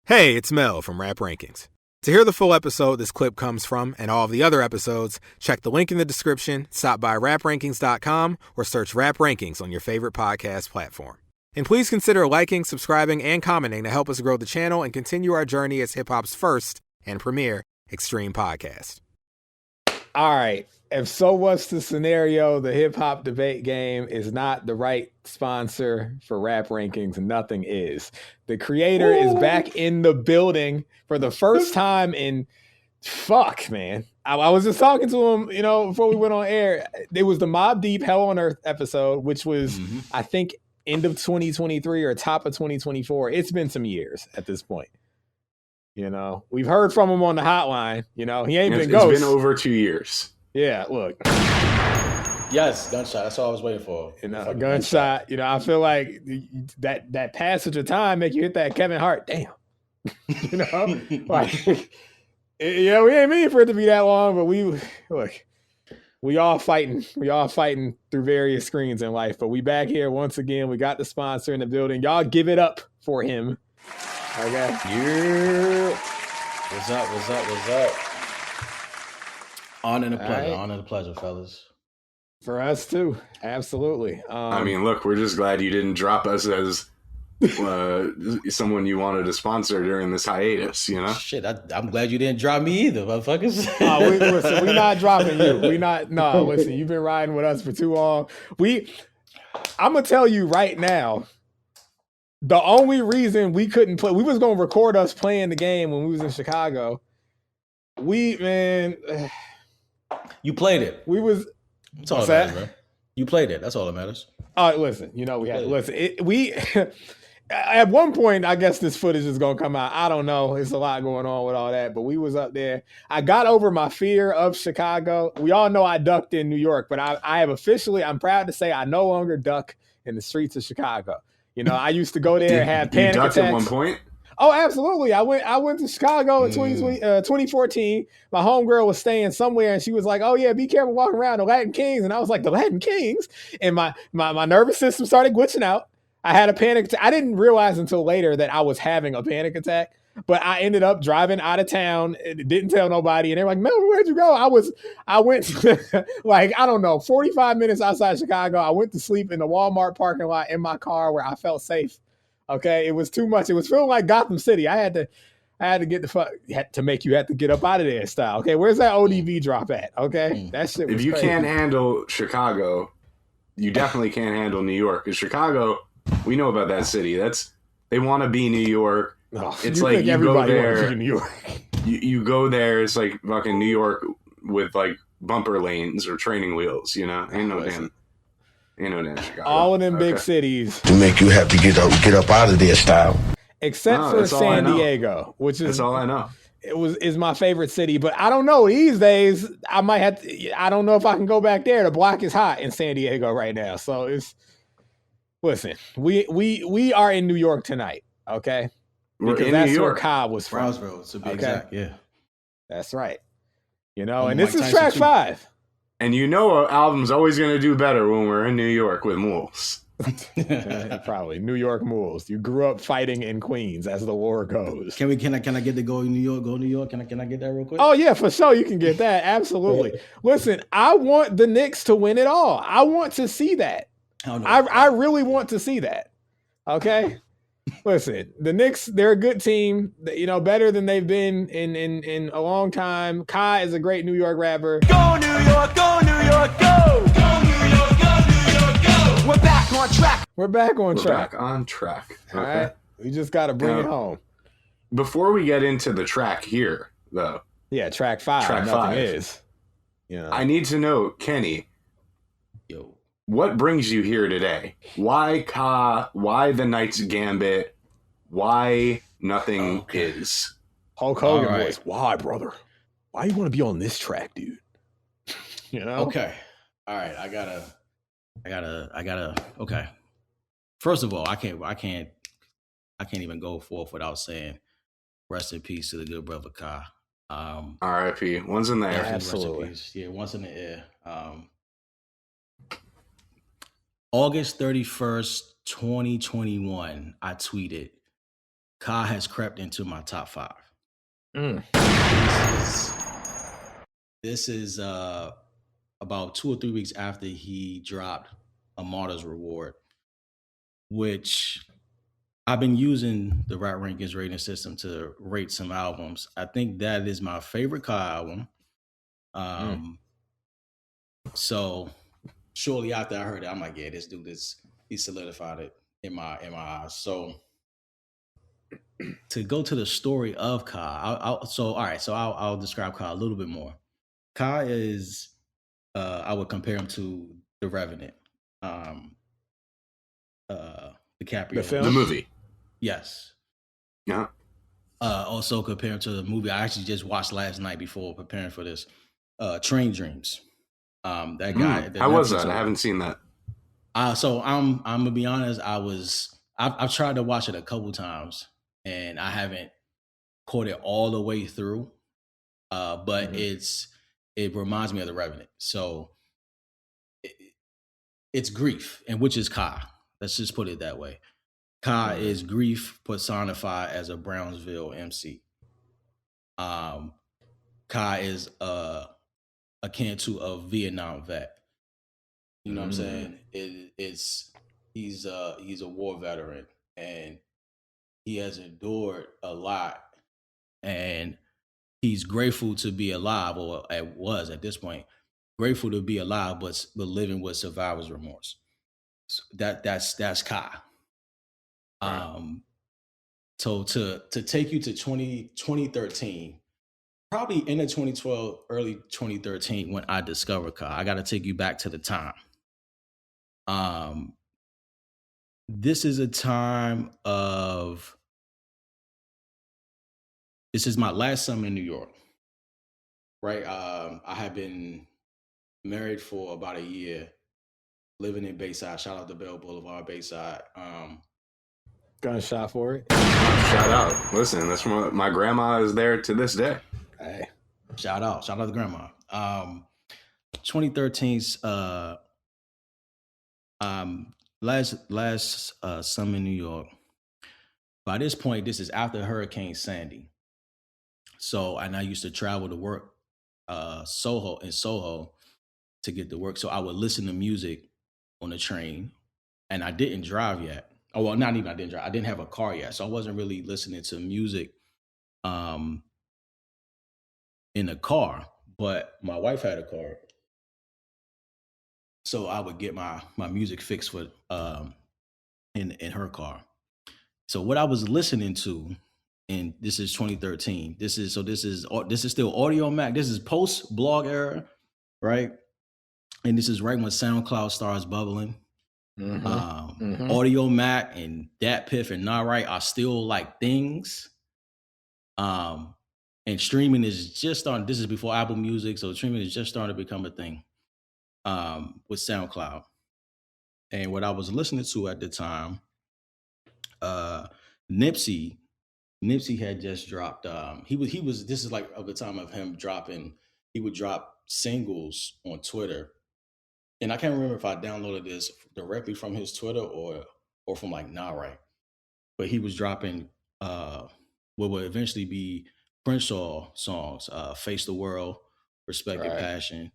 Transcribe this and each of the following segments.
Hey, it's Mel from Rap Rankings. To hear the full episode this clip comes from and all of the other episodes, check the link in the description, stop by raprankings.com, or search Rap Rankings on your favorite podcast platform. And please consider liking, subscribing, and commenting to help us grow the channel and continue our journey as hip-hop's first and premier extreme podcast. All right. If so what's the scenario, the hip hop debate game is not the right sponsor for Rap Rankings. Nothing is. The creator is back in the building for the first time in man. I was just talking to him, before we went on air. It was the Mobb Deep Hell on Earth episode, which was, I think, end of 2023 or top of 2024. It's been some years at this point. We've heard from him on the hotline. He ain't been ghost. It's been over 2 years. Yeah, look. Yes, gunshot. That's all I was waiting for. Gunshot. I feel like that passage of time make you hit that Kevin Hart. Damn. We ain't mean for it to be that long, but we all fighting. We all fighting through various screens in life. But we back here once again. We got the sponsor in the building. Y'all give it up for him. Okay. Yeah. What's up? Honor and a pleasure. Right. Honor and a pleasure, fellas. For us too. Absolutely. Look, we're just glad you didn't drop us as someone you wanted to sponsor during this hiatus, Shit, I'm glad you didn't drop me either, motherfuckers. Listen, we're not dropping you. Listen, you've been riding with us for too long. I'm going to tell you right now, the only reason we couldn't play, we was going to record us playing the game when we was in Chicago. You played it. That's all that matters, bro. You played it. That's all that matters. Listen, we had to listen. At one point, I guess this footage is going to come out. I don't know. It's a lot going on with all that, but we was up there. I got over my fear of Chicago. We all know I ducked in New York, but I have officially, I'm proud to say I no longer duck in the streets of Chicago. I used to go there and have panic attacks. You ducked at one point? Oh, absolutely. I went to Chicago in 2014. My homegirl was staying somewhere and she was like, oh yeah, be careful walking around the Latin Kings. And I was like, the Latin Kings? And my nervous system started glitching out. I had a panic attack. I didn't realize until later that I was having a panic attack, but I ended up driving out of town. Didn't tell nobody. And they're like, Melvin, where'd you go? I went 45 minutes outside Chicago. I went to sleep in the Walmart parking lot in my car where I felt safe. Okay, it was too much. It was feeling like Gotham City. I had to get the fuck to make you have to get up out of there style. Okay, where's that ODV drop at? Okay, that shit was If you crazy. can't handle Chicago, you definitely can't handle New York. Because Chicago, we know about that city. They want to be New York. It's like you go there. New York. You go there. It's like fucking New York with like bumper lanes or training wheels. Ain't no damn Chicago. All of them big cities to make you have to get up out of there style. Except for San Diego, which is that's all I know. Is my favorite city, but I don't know these days. I might have to. I don't know if I can go back there. The block is hot in San Diego right now, so listen. We are in New York tonight, okay? Because that's where Cobb was from. Brownsville, to be exact. Yeah, that's right. And this is track 5. And our album's always going to do better when we're in New York with Moles. Probably New York Moles. You grew up fighting in Queens, as the war goes. Can I get the go New York? Go New York. Can I get that real quick? Oh yeah, for sure. You can get that. Absolutely. Listen, I want the Knicks to win it all. I want to see that. I really want to see that. Okay. Listen, the Knicks, they're a good team, better than they've been in a long time. Kai is a great New York rapper. Go New York, go New York, go! Go New York, go New York, go! We're back on track. We're back on track. Back on track. Okay. All right. We just got to bring it home. Before we get into the track here, though. Yeah, track 5. Track nothing 5 is. I need to know, Kenny. Yo. What brings you here today? Why Ka? Why the Knights Gambit? Why nothing is? Hulk Hogan voice. Why, brother? Why you want to be on this track, dude? Okay. All right. I gotta. Okay. First of all, I can't even go forth without saying rest in peace to the good brother Ka. R.I.P. One's in the air. Absolutely. Yeah, one's in the air. August 31st, 2021, I tweeted, Ka has crept into my top 5. Mm. This is about 2 or 3 weeks after he dropped A Martyr's Reward, which I've been using the Rap Rankings rating system to rate some albums. I think that is my favorite Ka album. So shortly after I heard it, I'm like, yeah, this dude he solidified it in my eyes. So to go to the story of Ka, I'll describe Ka a little bit more. Ka is, I would compare him to The Revenant, DiCaprio, The film? The movie. Yes. Yeah. Also comparing to the movie I actually just watched last night before preparing for this, Train Dreams. That guy. How was that? I haven't seen that. So I'm gonna be honest. I've tried to watch it a couple times and I haven't caught it all the way through. But it reminds me of The Revenant. So it's grief, and which is Ka. Let's just put it that way. Ka is grief personified as a Brownsville MC. Ka is akin to a Vietnam vet. You know what I'm saying? He's a war veteran and he has endured a lot, and he's grateful to be alive, or was at this point grateful to be alive, but living with survivor's remorse. So that's Ka. So to take you to 2013, probably in the 2012, early 2013, when I discovered Ka, I got to take you back to the time. This is a time of, this is my last summer in New York, right? I had been married for about a year, living in Bayside. Shout out to Bell Boulevard, Bayside. Gunshot for it. Shout out. Listen, that's from my grandma is there to this day. Hey. Shout out to grandma. 2013's last summer in New York. By this point, this is after Hurricane Sandy. So, and I used to travel to work Soho to get to work. So I would listen to music on the train, and I didn't drive yet. Oh, well, not even I didn't drive. I didn't have a car yet. So I wasn't really listening to music in a car, but my wife had a car. So I would get my music fixed with in her car. So what I was listening to, and this is 2013. This is still Audio Mac. This is post blog era, right? And this is right when SoundCloud starts bubbling. Audio Mac and Dat Piff and Nah Right are still like things. And streaming is just starting. This is before Apple Music, so streaming is just starting to become a thing with SoundCloud. And what I was listening to at the time, Nipsey had just dropped. He was. This is like of the time of him dropping. He would drop singles on Twitter. And I can't remember if I downloaded this directly from his Twitter or from like Nah Right. But he was dropping what would eventually be Crenshaw songs, Face the World, Respect Your Passion,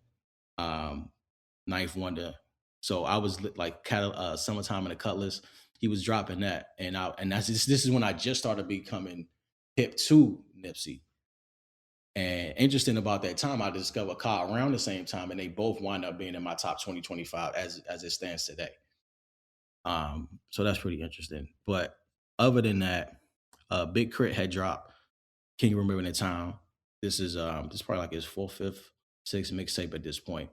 Ninth Wonder. So I was like Summertime in the Cutlass. He was dropping that. And this is when I just started becoming hip to Nipsey. And interesting about that time, I discovered Ka around the same time, and they both wind up being in my top 2025 as it stands today. So that's pretty interesting. But other than that, Big Crit had dropped Can You Remember the Time? This is probably like his 4th, 5th, 6th mixtape at this point.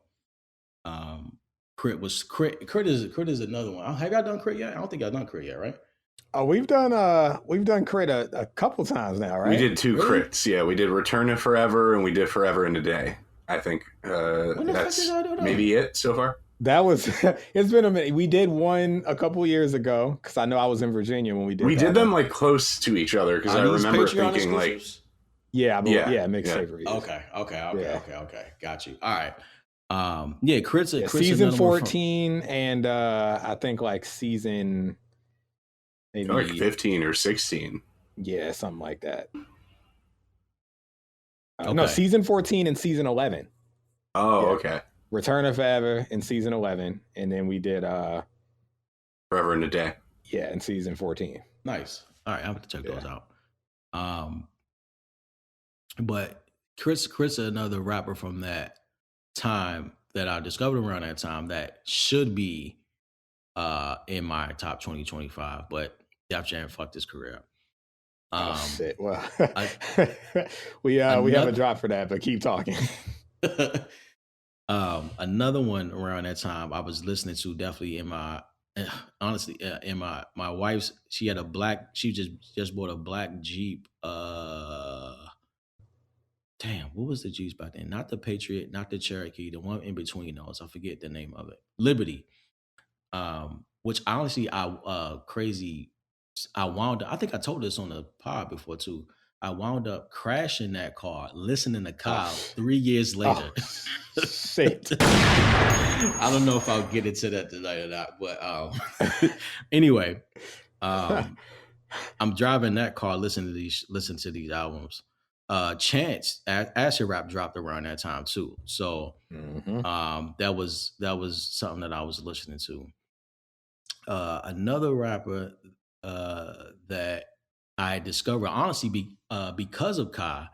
Crit is another one. Have y'all done Crit yet? I don't think y'all done Crit yet, right? Oh, we've done Crit a couple times now, right? We did 2 crits. Yeah, we did Return to Forever and we did Forever in a Day. I think that's maybe it so far. That was it's been a minute. We did one a couple years ago because I know I was in Virginia when we did. We did them like close to each other because I remember thinking like, mixtape. Okay, got you. All right. Crit's season 14 and I think like season maybe like 15 or 16. Yeah, something like that. Okay. No, season 14 and season 11. Oh, Yeah. okay. Return of Forever in season 11, and then we did Forever and a Day. Yeah, in season 14. Nice. All right, I'm going to check those out. But Chris is another rapper from that time that I discovered around that time that should be in my top 2025, but Def Jam fucked his career up. Shit. Well, we have a drop for that, but keep talking. Another one around that time I was listening to, definitely in my honestly in my wife's, she just bought a black Jeep. Damn, what was the Jeeps back then? Not the Patriot, not the Cherokee, the one in between those. I forget the name of it. Liberty. Which honestly I wound up, I think I told this on the pod before too. I wound up crashing that car, listening to Kyle 3 years later. Oh, shit. I don't know if I'll get into that tonight or not, but anyway, I'm driving that car, listening to these albums. Chance, Acid Rap dropped around that time too. So that was something that I was listening to. Another rapper that I discovered, honestly, because of Kai,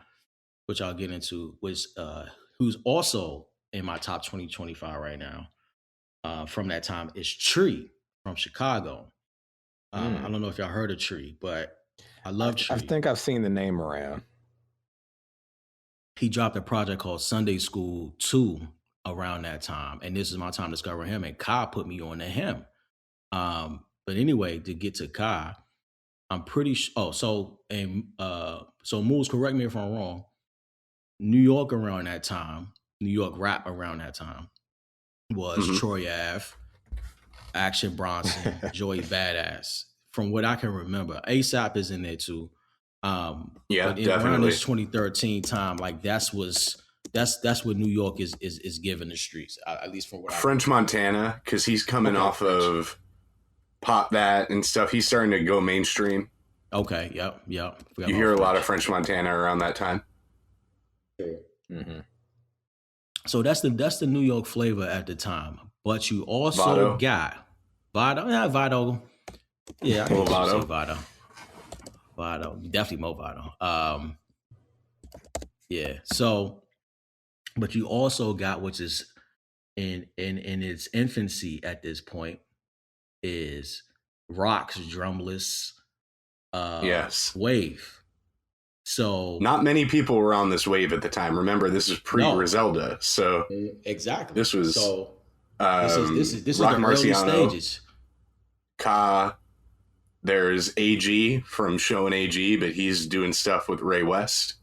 which I'll get into, was who's also in my top 2025 right now. From that time is Tree from Chicago. I don't know if y'all heard of Tree, but I love Tree. I think I've seen the name around. He dropped a project called Sunday School 2 around that time, and this is my time discovering him. And Kai put me on to him. But anyway, to get to Kai, I'm pretty sure. So Moose, correct me if I'm wrong. New York around that time, New York rap around that time was Troy Ave, Action Bronson, Joey Badass. From what I can remember, ASAP is in there too. Yeah, but definitely. Around this 2013 time, like that's what New York is giving the streets, at least from what French Montana, because he's coming off of Pop That and stuff. He's starting to go mainstream. Okay, yep. You hear a lot of French Montana around that time. Mm-hmm. So that's the New York flavor at the time. But you also got Vado. Yeah, Vado. Yeah, I can say Vado. Vado. Definitely Mo Vado. Yeah. So, but you also got, which is in its infancy at this point, is Rock's Drumless wave. So not many people were on this wave at the time. Remember, this is pre-Griselda, so exactly. This was this is Rock the Marciano, early stages. Ka. There's AG from Showing AG, but he's doing stuff with Ray West.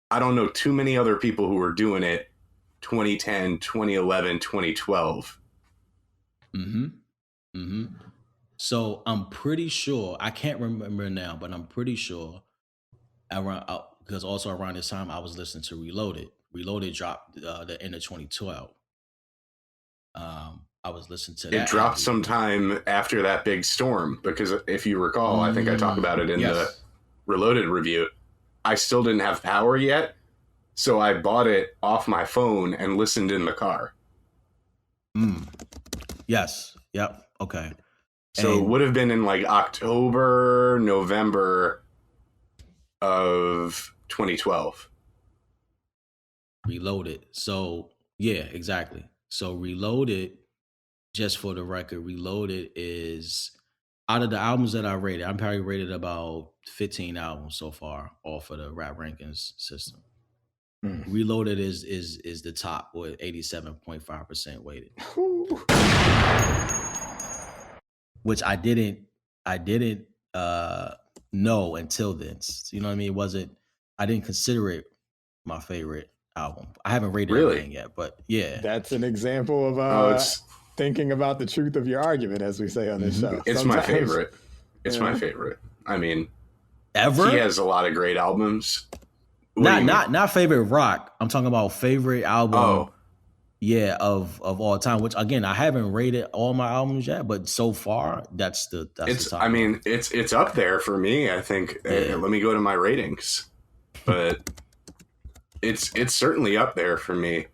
I don't know too many other people who were doing it 2010, 2011, 2012. So I'm pretty sure, I can't remember now, but I'm pretty sure because also around this time I was listening to Reloaded. Reloaded dropped the end of 2012. I was listening to that. It dropped sometime after that big storm, because if you recall, I think I talked about it in the Reloaded review. I still didn't have power yet, so I bought it off my phone and listened in the car. Yes. Yep. Okay. So it would have been in like October, November of 2012. Reloaded. So yeah, exactly. So Reloaded, just for the record, Reloaded is, out of the albums that I rated, I'm probably rated about 15 albums so far off of the Rap Rankings system. Reloaded is the top with 87.5% weighted. Which I didn't know until then. You know what I mean? I didn't consider it my favorite album. I haven't rated anything yet, but yeah. That's an example of thinking about the truth of your argument, as we say on this show. It's my favorite. It's my favorite. I mean, ever? He has a lot of great albums. Not favorite rock. I'm talking about favorite album yeah, of all time. Which again, I haven't rated all my albums yet, but so far that's the top I one. mean, it's up there for me. I think. Yeah. Let me go to my ratings, but it's certainly up there for me.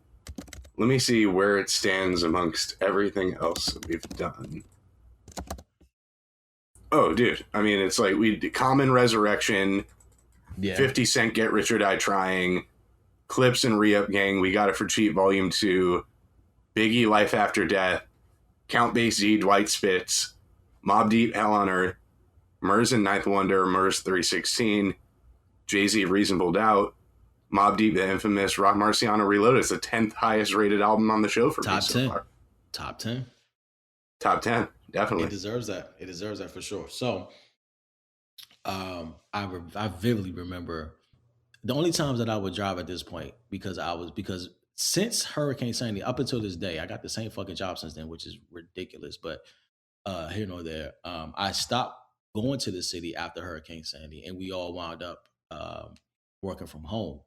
Let me see where it stands amongst everything else that we've done. Oh, dude. I mean, it's like we did Common Resurrection, Yeah. 50 Cent Get Rich or Die Trying, Clips and Re-Up Gang, We Got It for Cheap Volume 2, Biggie Life After Death, Count Basie, Dwight Spitz, Mobb Deep, Hell on Earth, Murs and Ninth Wonder, Murs 316, Jay-Z, Reasonable Doubt, Mobb Deep, The Infamous, Rock Marciano Reloaded. It's the 10th highest rated album on the show for Top me so 10. far. Top 10. Top 10, definitely. It deserves that. It deserves that for sure. So, I vividly remember the only times that I would drive at this point because since Hurricane Sandy up until this day, I got the same fucking job since then, which is ridiculous. But here nor there, I stopped going to the city after Hurricane Sandy, and we all wound up working from home.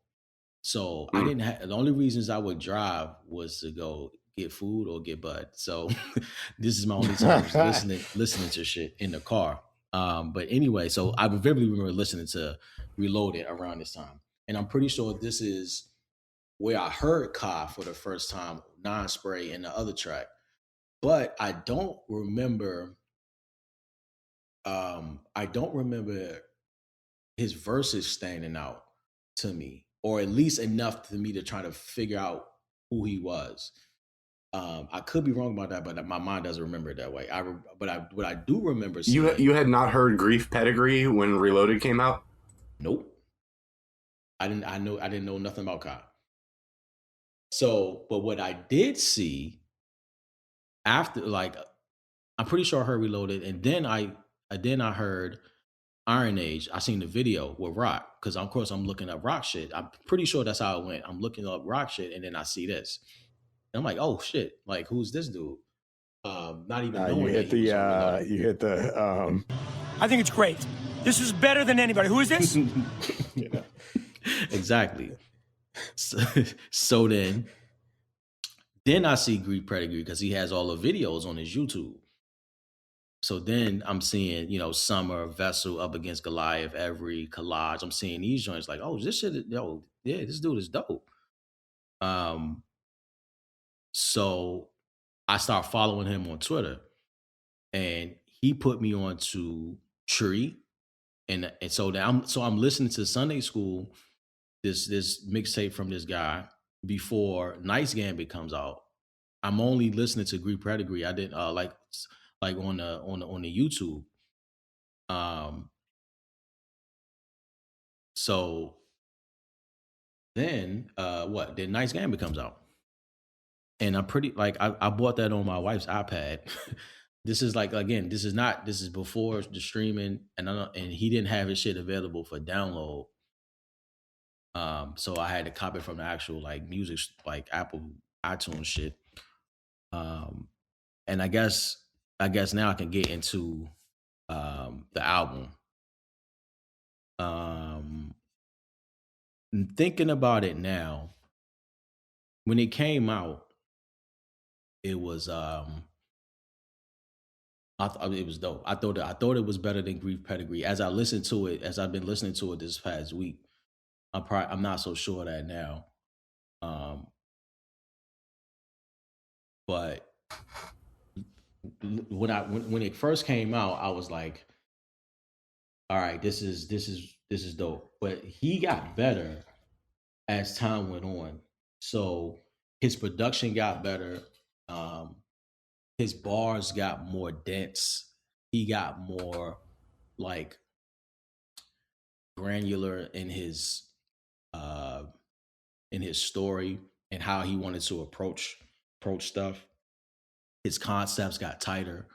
So I didn't have the only reasons I would drive was to go get food or get bud. So this is my only time listening to shit in the car. But anyway, so I vividly remember listening to Reloaded around this time. And I'm pretty sure this is where I heard Ka for the first time, Non-Spray and the other track. But I don't remember his verses standing out to me, or at least enough to me to try to figure out who he was. I could be wrong about that, but my mind doesn't remember it that way. What I do remember seeing, You had not heard Grief Pedigree when Reloaded came out? Nope. I didn't know nothing about Ka. So, but what I did see after, like, I'm pretty sure I heard Reloaded, and then I heard Iron Age. I seen the video with Rock because of course I'm looking up Rock shit. I'm pretty sure that's how it went. I'm looking up Rock shit, and then I see this. And I'm like, oh shit! Like, who's this dude? Not even knowing you hit the. I think it's great. This is better than anybody. Who is this? Yeah. Exactly. So then I see Grief Pedigree because he has all the videos on his YouTube. So then I'm seeing, Summer, Vessel up against Goliath, every collage. I'm seeing these joints like, oh, this shit, this dude is dope. So I start following him on Twitter, and he put me on to Tree, and so I'm listening to Sunday School, this mixtape from this guy before Nice Gambit comes out. I'm only listening to Grief Pedigree. I didn't like on the YouTube. So then then Nice Gambit comes out. And I'm pretty I bought that on my wife's iPad. This is this is before the streaming, and he didn't have his shit available for download. So I had to copy from the actual music Apple iTunes shit. And I guess now I can get into the album. Thinking about it now, when it came out, it was I thought it was dope. I thought it was better than Grief Pedigree. As I've been listening to it this past week, I'm not so sure of that now. But when it first came out, I was like, all right, this is dope. But he got better as time went on. So his production got better. His bars got more dense. He got more granular in his story and how he wanted to approach stuff. His concepts got tighter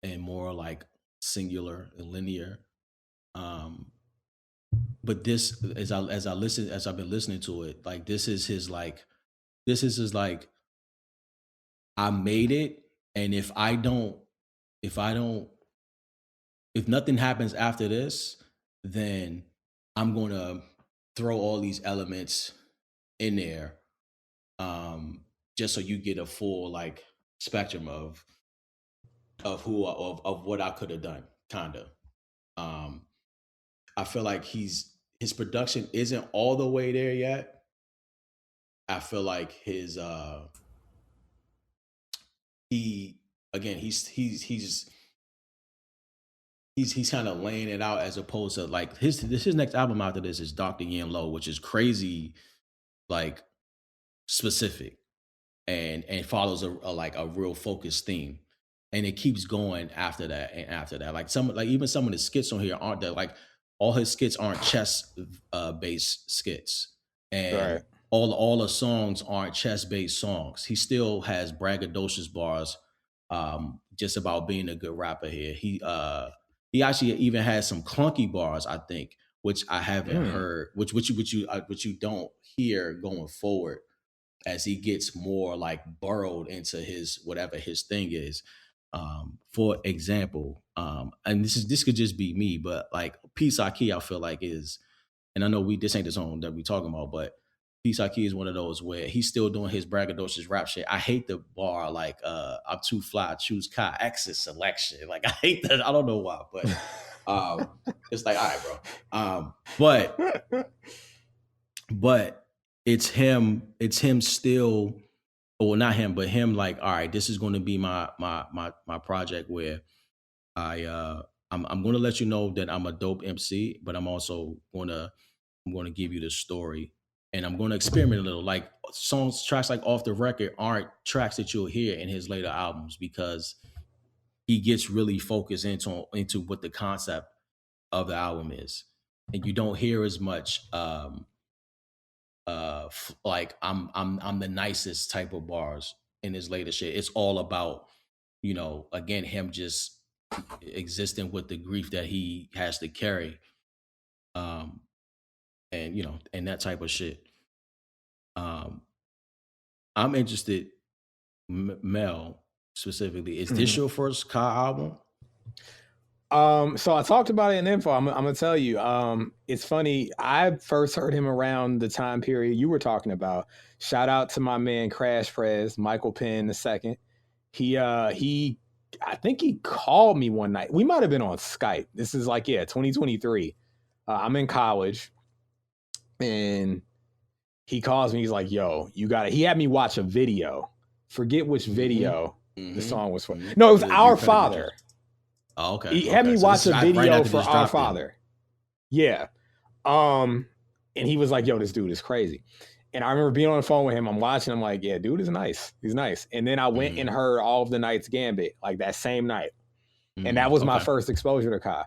and more singular and linear. But this, as I've been listening to it, this is his I made it, and if nothing happens after this, then I'm gonna throw all these elements in there, just so you get a full like spectrum of what I could have done, kinda. I feel like his production isn't all the way there yet. I feel like his he's kind of laying it out as opposed to like his next album after this is Dr. Yam Low, which is crazy, like specific and follows a real focused theme, and it keeps going after that and after that. Like even some of the skits on here aren't that like all his skits aren't chess based skits, and Right. all the songs aren't chess based songs. He still has braggadocious bars, just about being a good rapper here. He actually even has some clunky bars, I think, which I haven't heard, which you don't hear going forward as he gets more like burrowed into his whatever his thing is. For example, and this could just be me, but like Peace Aki, I feel like is, and I know this ain't the song that we talking about, but Peace Aki is one of those where he's still doing his braggadocious rap shit. I hate the bar like I'm too fly, choose Kai exit selection. Like I hate that. I don't know why, but it's like, all right, bro. But it's him still, well, not him, but him like, all right, this is going to be my project where I'm going to let you know that I'm a dope MC, but I'm also going to give you the story, and I'm going to experiment a little. Like tracks like Off the Record aren't tracks that you'll hear in his later albums because he gets really focused into what the concept of the album is, and you don't hear as much like I'm the nicest type of bars in his later shit. It's all about, again, him just existing with the grief that he has to carry, and and that type of shit. I'm interested, Mel specifically. Is this your first Kai album? So I talked about it in info. I'm gonna tell you. It's funny. I first heard him around the time period you were talking about. Shout out to my man Crash Prez, Michael Penn II. He I think he called me one night. We might have been on Skype. This is like 2023. I'm in college, and he calls me. He's like, "Yo, you got it." He had me watch a video. Forget which video the song was for. No, it was Our Father. Oh, okay. He had me watch a video for Our Father. Yeah. And he was like, yo, this dude is crazy. And I remember being on the phone with him. I'm watching. I'm like, yeah, dude is nice. He's nice. And then I went and heard All of the Night's Gambit, like that same night. And that was my first exposure to Kai.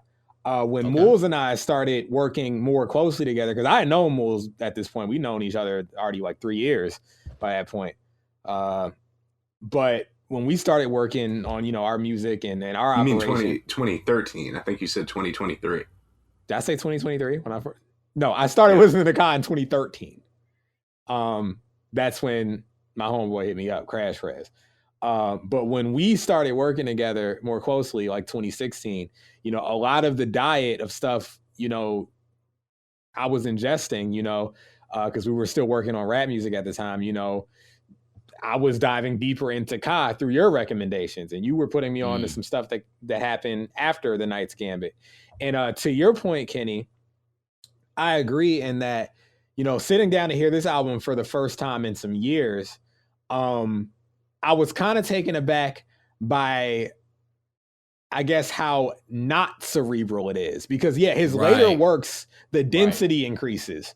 When Mools and I started working more closely together, because I had known Mools at this point. We'd known each other already like 3 years by that point. But when we started working on, our music and our operation. You mean 2013? I think you said 2023. Did I say 2023 when I first? No, I started listening to Kai in 2013. That's when my homeboy hit me up, Crash Prez. But when we started working together more closely, like 2016, a lot of the diet of stuff, I was ingesting, because we were still working on rap music at the time, I was diving deeper into Kai through your recommendations, and you were putting me on to some stuff that happened after the Night's Gambit. And to your point, Kenny, I agree in that, sitting down to hear this album for the first time in some years, I was kind of taken aback by, I guess, how not cerebral it is. Because, his later works, the density increases,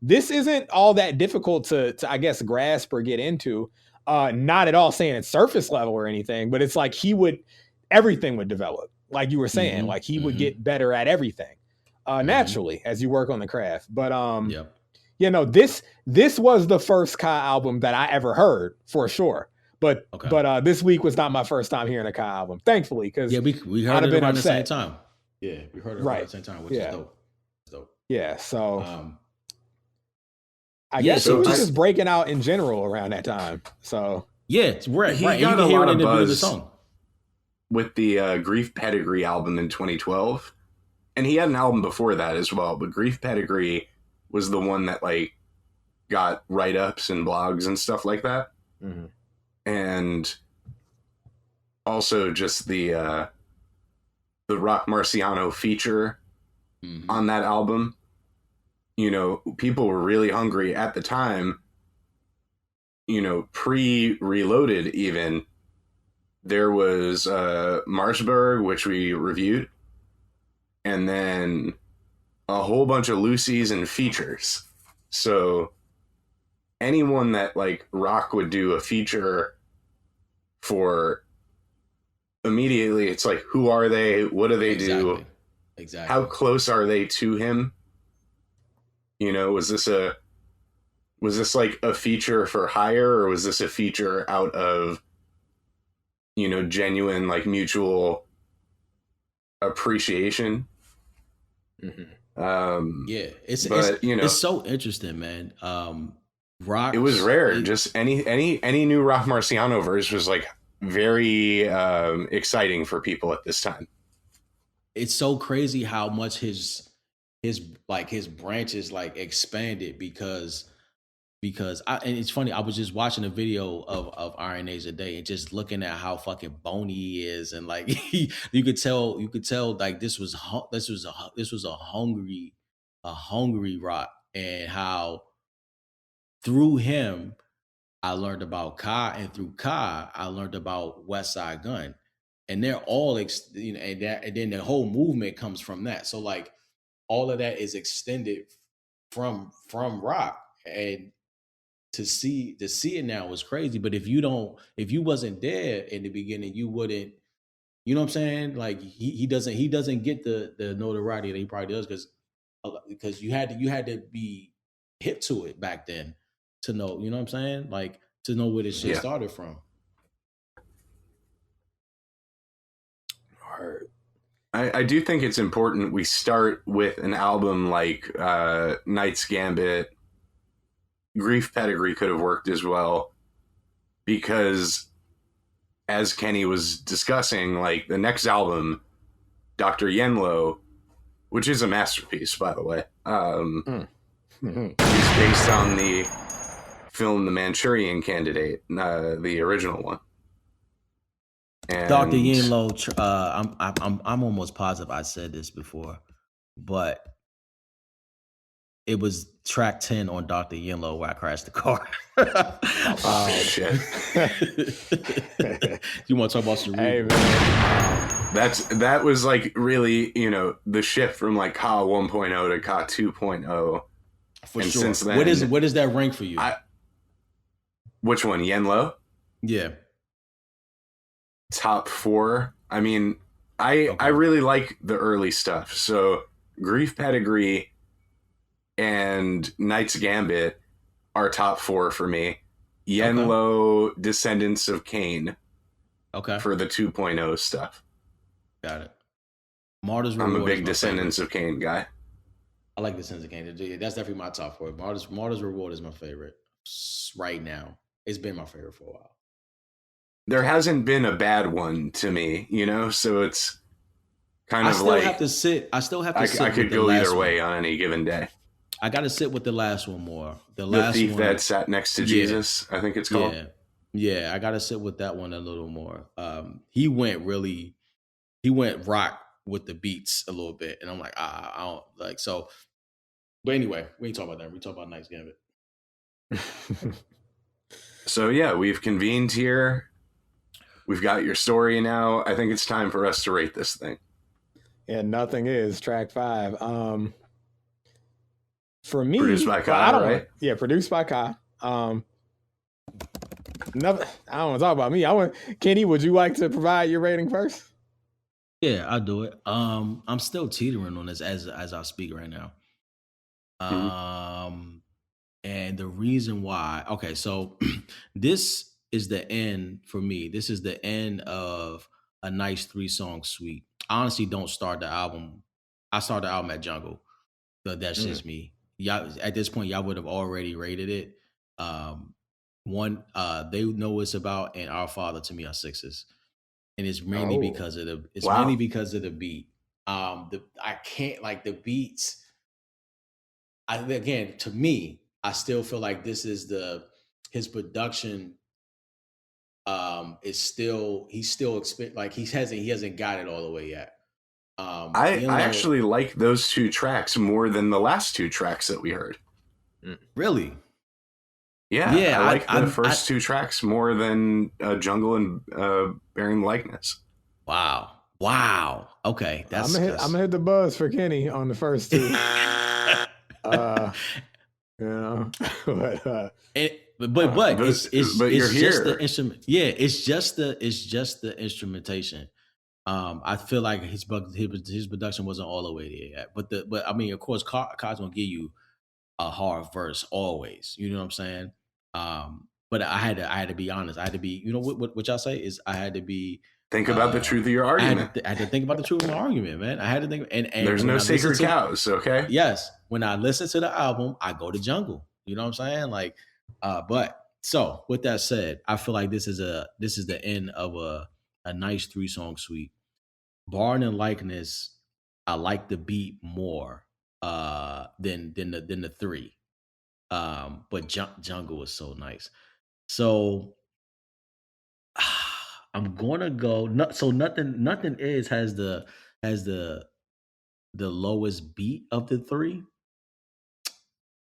This isn't all that difficult to I guess, grasp or get into. Not at all saying it's surface level or anything, but it's like everything would develop. Like you were saying, like he would get better at everything naturally as you work on the craft. But this was the first Kai album that I ever heard for sure. But this week was not my first time hearing a Kai album, thankfully, because we heard it around the same time. Yeah, we heard it around the same time, which is dope. Yeah, so. I guess it was just breaking out in general around that time. So it's right. He got a lot of buzz with the Grief Pedigree album in 2012, and he had an album before that as well. But Grief Pedigree was the one that like got write-ups and blogs and stuff like that. Mm-hmm. And also just the Rock Marciano feature on that album. You know, people were really hungry at the time. You know, pre-Reloaded even, there was Marshburg, which we reviewed, and then a whole bunch of Lucy's and features. So anyone that like Rock would do a feature for, immediately it's like, who are they? What do they do? Exactly. How close are they to him? You know, was this like a feature for hire, or was this a feature out of, you know, genuine like mutual appreciation? Mm-hmm. Yeah, it's you know, it's so interesting, man. Rock. It was rare. Just any new Rock Marciano verse was like very exciting for people at this time. It's so crazy how much his branches like expanded because and it's funny, I was just watching a video of Iron Age today and just looking at how fucking bony he is, and like you could tell like this was a hungry Rock, and how through him I learned about Ka, and through Ka I learned about Westside Gunn, and they're all you know, and then the whole movement comes from that. So like all of that is extended from Rock, and to see it now was crazy. But if you wasn't there in the beginning, you wouldn't, you know what I'm saying? Like he doesn't get the notoriety that he probably does, because you had to be hip to it back then to know, you know what I'm saying? Like to know where this shit started from. I do think it's important we start with an album like Knight's Gambit. Grief Pedigree could have worked as well, because as Kenny was discussing, like the next album, Dr. Yenlo, which is a masterpiece, by the way, is based on the film The Manchurian Candidate, the original one. And Dr. Yenlo, I'm almost positive I said this before, but it was track 10 on Dr. Yenlo where I crashed the car. Oh shit! You want to talk about some? Hey man, that was like really, you know, the shift from like Ka 1.0 to Ka 2.0. For and sure. Since then, what does that rank for you? Which one, Yenlo? Yeah. Top 4. I mean, I really like the early stuff. So Grief Pedigree and Knight's Gambit are top 4 for me. Yenlo, Descendants of Cain. Okay. For the 2.0 stuff. Got it. Martyr's Reward. I'm a big Descendants of Cain guy. I like Descendants of Cain. That's definitely my top 4. Martyr's Reward is my favorite right now. It's been my favorite for a while. There hasn't been a bad one to me, you know, so it's kind of I still have to sit. I could go either way on any given day. I got to sit with the last one more. The Thief That Sat Next to Jesus, I think it's called. Yeah, I got to sit with that one a little more. He went rock with the beats a little bit, and I'm like, I don't like so. But anyway, we ain't talking about that. We talk about Knight's Gambit. So yeah, we've convened here. We've got your story now. I think it's time for us to rate this thing. Yeah, Nothing Is track 5. For me, produced by Ka, right? Yeah, produced by Ka. Nothing. I don't want to talk about me. Kenny, would you like to provide your rating first? Yeah, I'll do it. I'm still teetering on this as I speak right now. And the reason why, okay, so this is the end for me. This is the end of a nice 3-song suite. I honestly don't start the album. I start the album at Jungle. So that's just me. Y'all, at this point, y'all would have already rated it. One, They Know What It's About, and Our Father to me are 6s. And it's mainly because of mainly because of the beat. I can't like the beats. Again, to me, I still feel like this is his production is still like he hasn't got it all the way yet. I actually like those two tracks more than the last two tracks that we heard. Really? Yeah, I like the first two tracks more than Jungle and Bearing Likeness. Wow. Okay, I'm gonna hit the buzz for Kenny on the first two. You know, but you're it's here. just the instrument. Yeah, it's just the instrumentation. I feel like his production wasn't all the way there yet. But I mean, of course, Card's gonna give you a hard verse always. You know what I'm saying? But I had to be honest. I had to be. You know what y'all say is I had to be. Think about the truth of your argument. I had to think about the truth of my argument, man. I had to think. And there's no sacred cows, okay? Yes. When I listen to the album, I go to Jungle. You know what I'm saying? Like, so with that said, I feel like this is the end of a nice 3-song suite. Bearing and Likeness, I like the beat more than the 3. But Jungle was so nice. So I'm gonna go. So nothing has the lowest beat of the 3,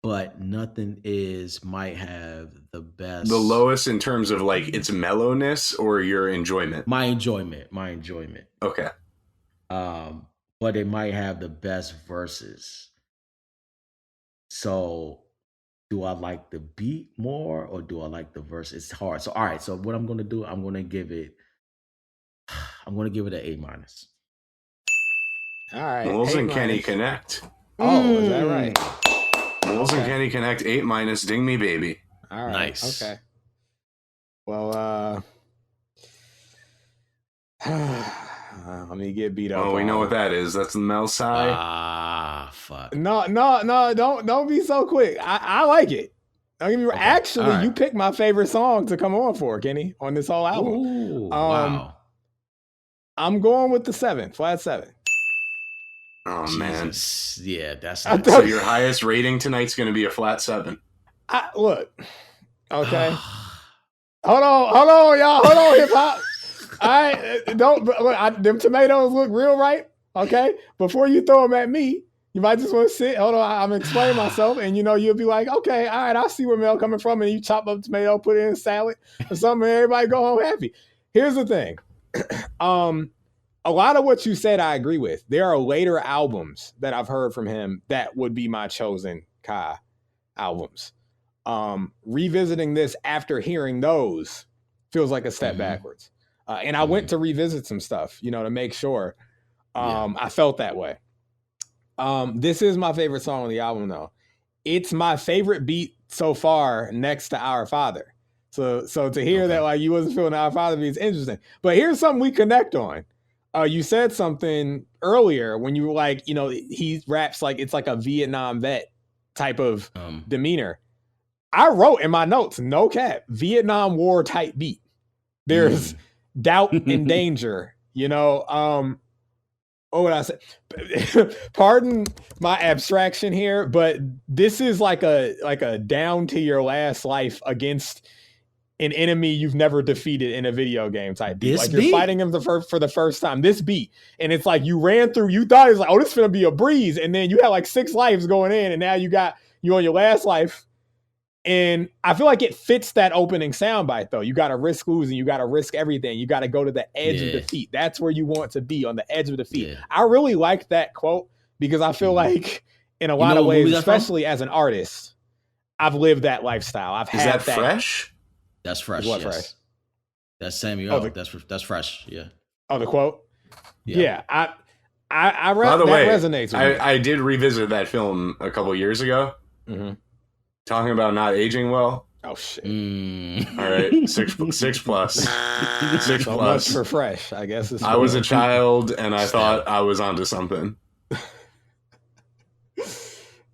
but Nothing Is might have the best. The lowest in terms of like its mellowness or your enjoyment. My enjoyment. Okay. But it might have the best verses. So, do I like the beat more or do I like the verse? It's hard. So, all right. So, what I'm going to do, I'm going to give it an A-. All right. Moles and Kenny connect. Oh, is that right? Moles and Kenny connect 8-. Ding Me Baby. All right. Nice. Okay. Well, let me get beat up. Oh, we know what that is. That's the Mel side. Fuck. No, don't be so quick. I like it. Don't get me wrong. Okay. Actually, Right. You picked my favorite song to come on for, Kenny, on this whole album. Ooh, wow. I'm going with the 7, flat 7. Oh, Jesus. Man. Yeah, that's I not So your highest rating tonight's going to be a flat 7. Look, okay. Hold on, y'all. Hold on, hip hop. All right, don't look. Them tomatoes look real right. Okay, before you throw them at me, you might just want to sit. Hold on, I'm explaining myself, and you'll be like, okay, all right, I see where Mel coming from, and you chop up tomato, put it in a salad or something, and everybody go home happy. Here's the thing. A lot of what you said, I agree with. There are later albums that I've heard from him that would be my chosen Ka albums. Revisiting this after hearing those feels like a step backwards. And I went to revisit some stuff, to make sure I felt that way. This is my favorite song on the album, though. It's my favorite beat so far next to Our Father. So to hear that, like, you wasn't feeling Our Father beat is interesting. But here's something we connect on. You said something earlier when you were like, he raps like it's like a Vietnam vet type of demeanor. I wrote in my notes, no cap, Vietnam War type beat. There's doubt and danger, what would I say? Pardon my abstraction here, but this is like a down to your last life against an enemy you've never defeated in a video game type beat. Like you're fighting him for the first time. This beat. And it's like you ran through, you thought it was like, oh, this is gonna be a breeze. And then you had like 6 lives going in, and now you on your last life. And I feel like it fits that opening soundbite, though. You got to risk losing. You got to risk everything. You got to go to the edge of defeat. That's where you want to be, on the edge of defeat. Yeah. I really like that quote because I feel like in a lot of ways, especially as an artist, I've lived that lifestyle. I've had that. Is that fresh? That's fresh. What yes. fresh? That's Samuel. That's fresh. Yeah. Oh, the quote? Yeah. I read that resonates with me. I did revisit that film a couple years ago. Mm-hmm. Talking about not aging well. Oh shit! All right, 6 plus. 6 so plus. Much for fresh, I guess. I was a child, and I thought I was onto something.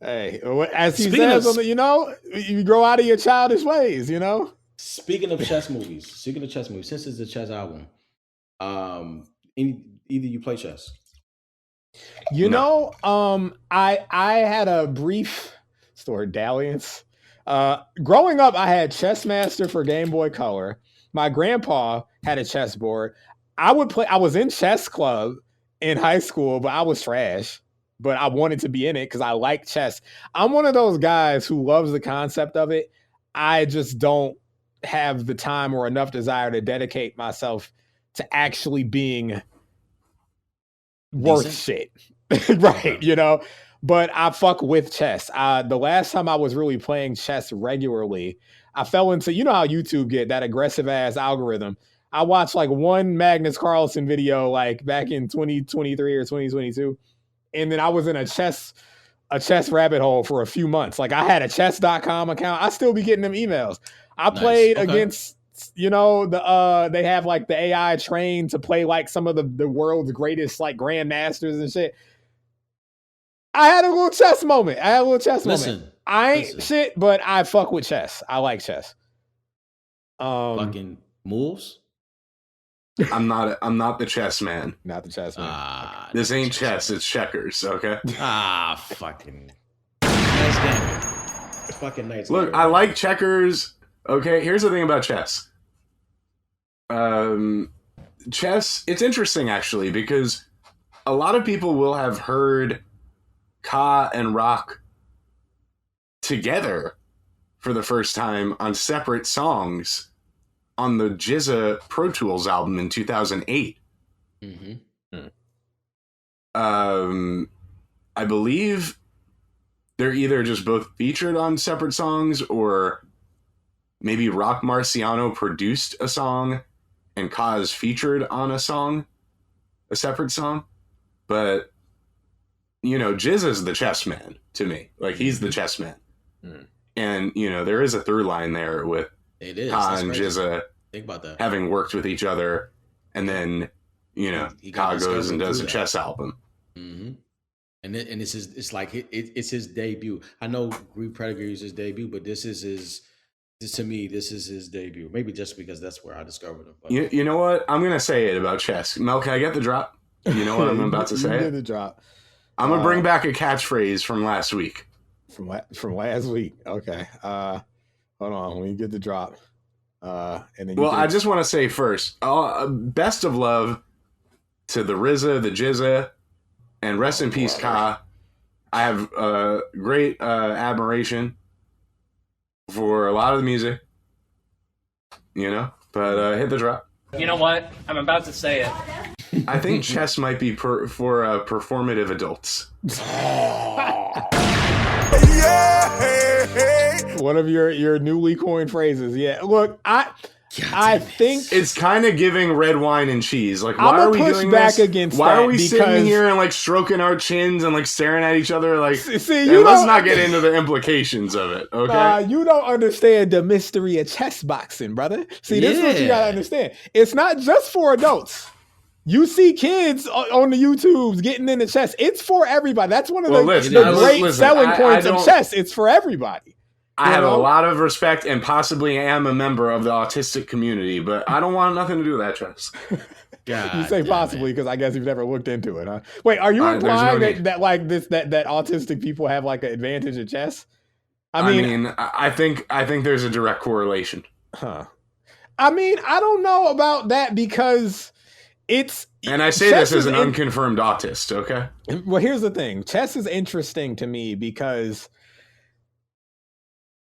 Hey, as he says, you grow out of your childish ways. Speaking of chess movies, since it's a chess album, either you play chess? I had a brief story dalliance Growing up, I had Chess Master for Game Boy Color. My grandpa had a chessboard. I was in chess club in high school, but I was trash. But I wanted to be in it because I like chess. I'm one of those guys who loves the concept of it. I just don't have the time or enough desire to dedicate myself to actually being worth shit. Right, you know? But I fuck with chess. The last time I was really playing chess regularly, I fell into, you know how YouTube get that aggressive ass algorithm. I watched like one Magnus Carlsen video like back in 2023 or 2022. And then I was in a chess rabbit hole for a few months. Like I had a chess.com account. I still be getting them emails. I played against, you know, they have like the AI trained to play like some of the world's greatest like grandmasters and shit. I had a little chess moment. I ain't shit, but I fuck with chess. I like chess. Fucking moves. I'm not the chess man. Not the chess man. This ain't chess. It's checkers. Okay. Fucking nice game. Fucking nice. Look, game. I like checkers. Okay. Here's the thing about chess. Chess. It's interesting actually because a lot of people will have heard Ka and Rock together for the first time on separate songs on the GZA Pro Tools album in 2008. Mm-hmm. I believe they're either just both featured on separate songs or maybe Rock Marciano produced a song and Ka is featured on a separate song. But, you know, GZA's the chess man to me. Like, he's the chess man. Mm. And, you know, there is a through line there with Ka and GZA having worked with each other, and then, you know, Ka goes and does a chess album. Mm-hmm. And it's his debut. I know Greek Pedigree is his debut, but this is his debut. Maybe just because that's where I discovered him. But. You know what? I'm gonna say it about chess. Mel, can I get the drop? You know what I'm about to say? Get the drop. I'm gonna bring back a catchphrase from last week. From last week. Okay. Hold on. Let me get the drop. And then I just want to say first, best of love to the RZA, the GZA, and rest in peace, Ka. I have great admiration for a lot of the music, you know, but hit the drop. You know what? I'm about to say it. I think chess might be for performative adults. One of your newly coined phrases. Yeah. Look, I think it's kind of giving red wine and cheese. Like, why are we doing back this? Against why that are we sitting here and like stroking our chins and like staring at each other? Like, let's not get into the implications of it. Okay, you don't understand the mystery of chess boxing, brother. See, this is what you gotta understand. It's not just for adults. You see kids on the YouTubes getting into chess. It's for everybody. That's one of the great selling points of chess. It's for everybody. I have a lot of respect and possibly am a member of the autistic community, but I don't want nothing to do with that chess. You say possibly because I guess you've never looked into it, huh? Wait, are you implying that like this that autistic people have like an advantage at chess? I mean, I think there's a direct correlation. Huh. I mean, I don't know about that because and I say this as an unconfirmed autist, okay? Well, here's the thing. Chess is interesting to me because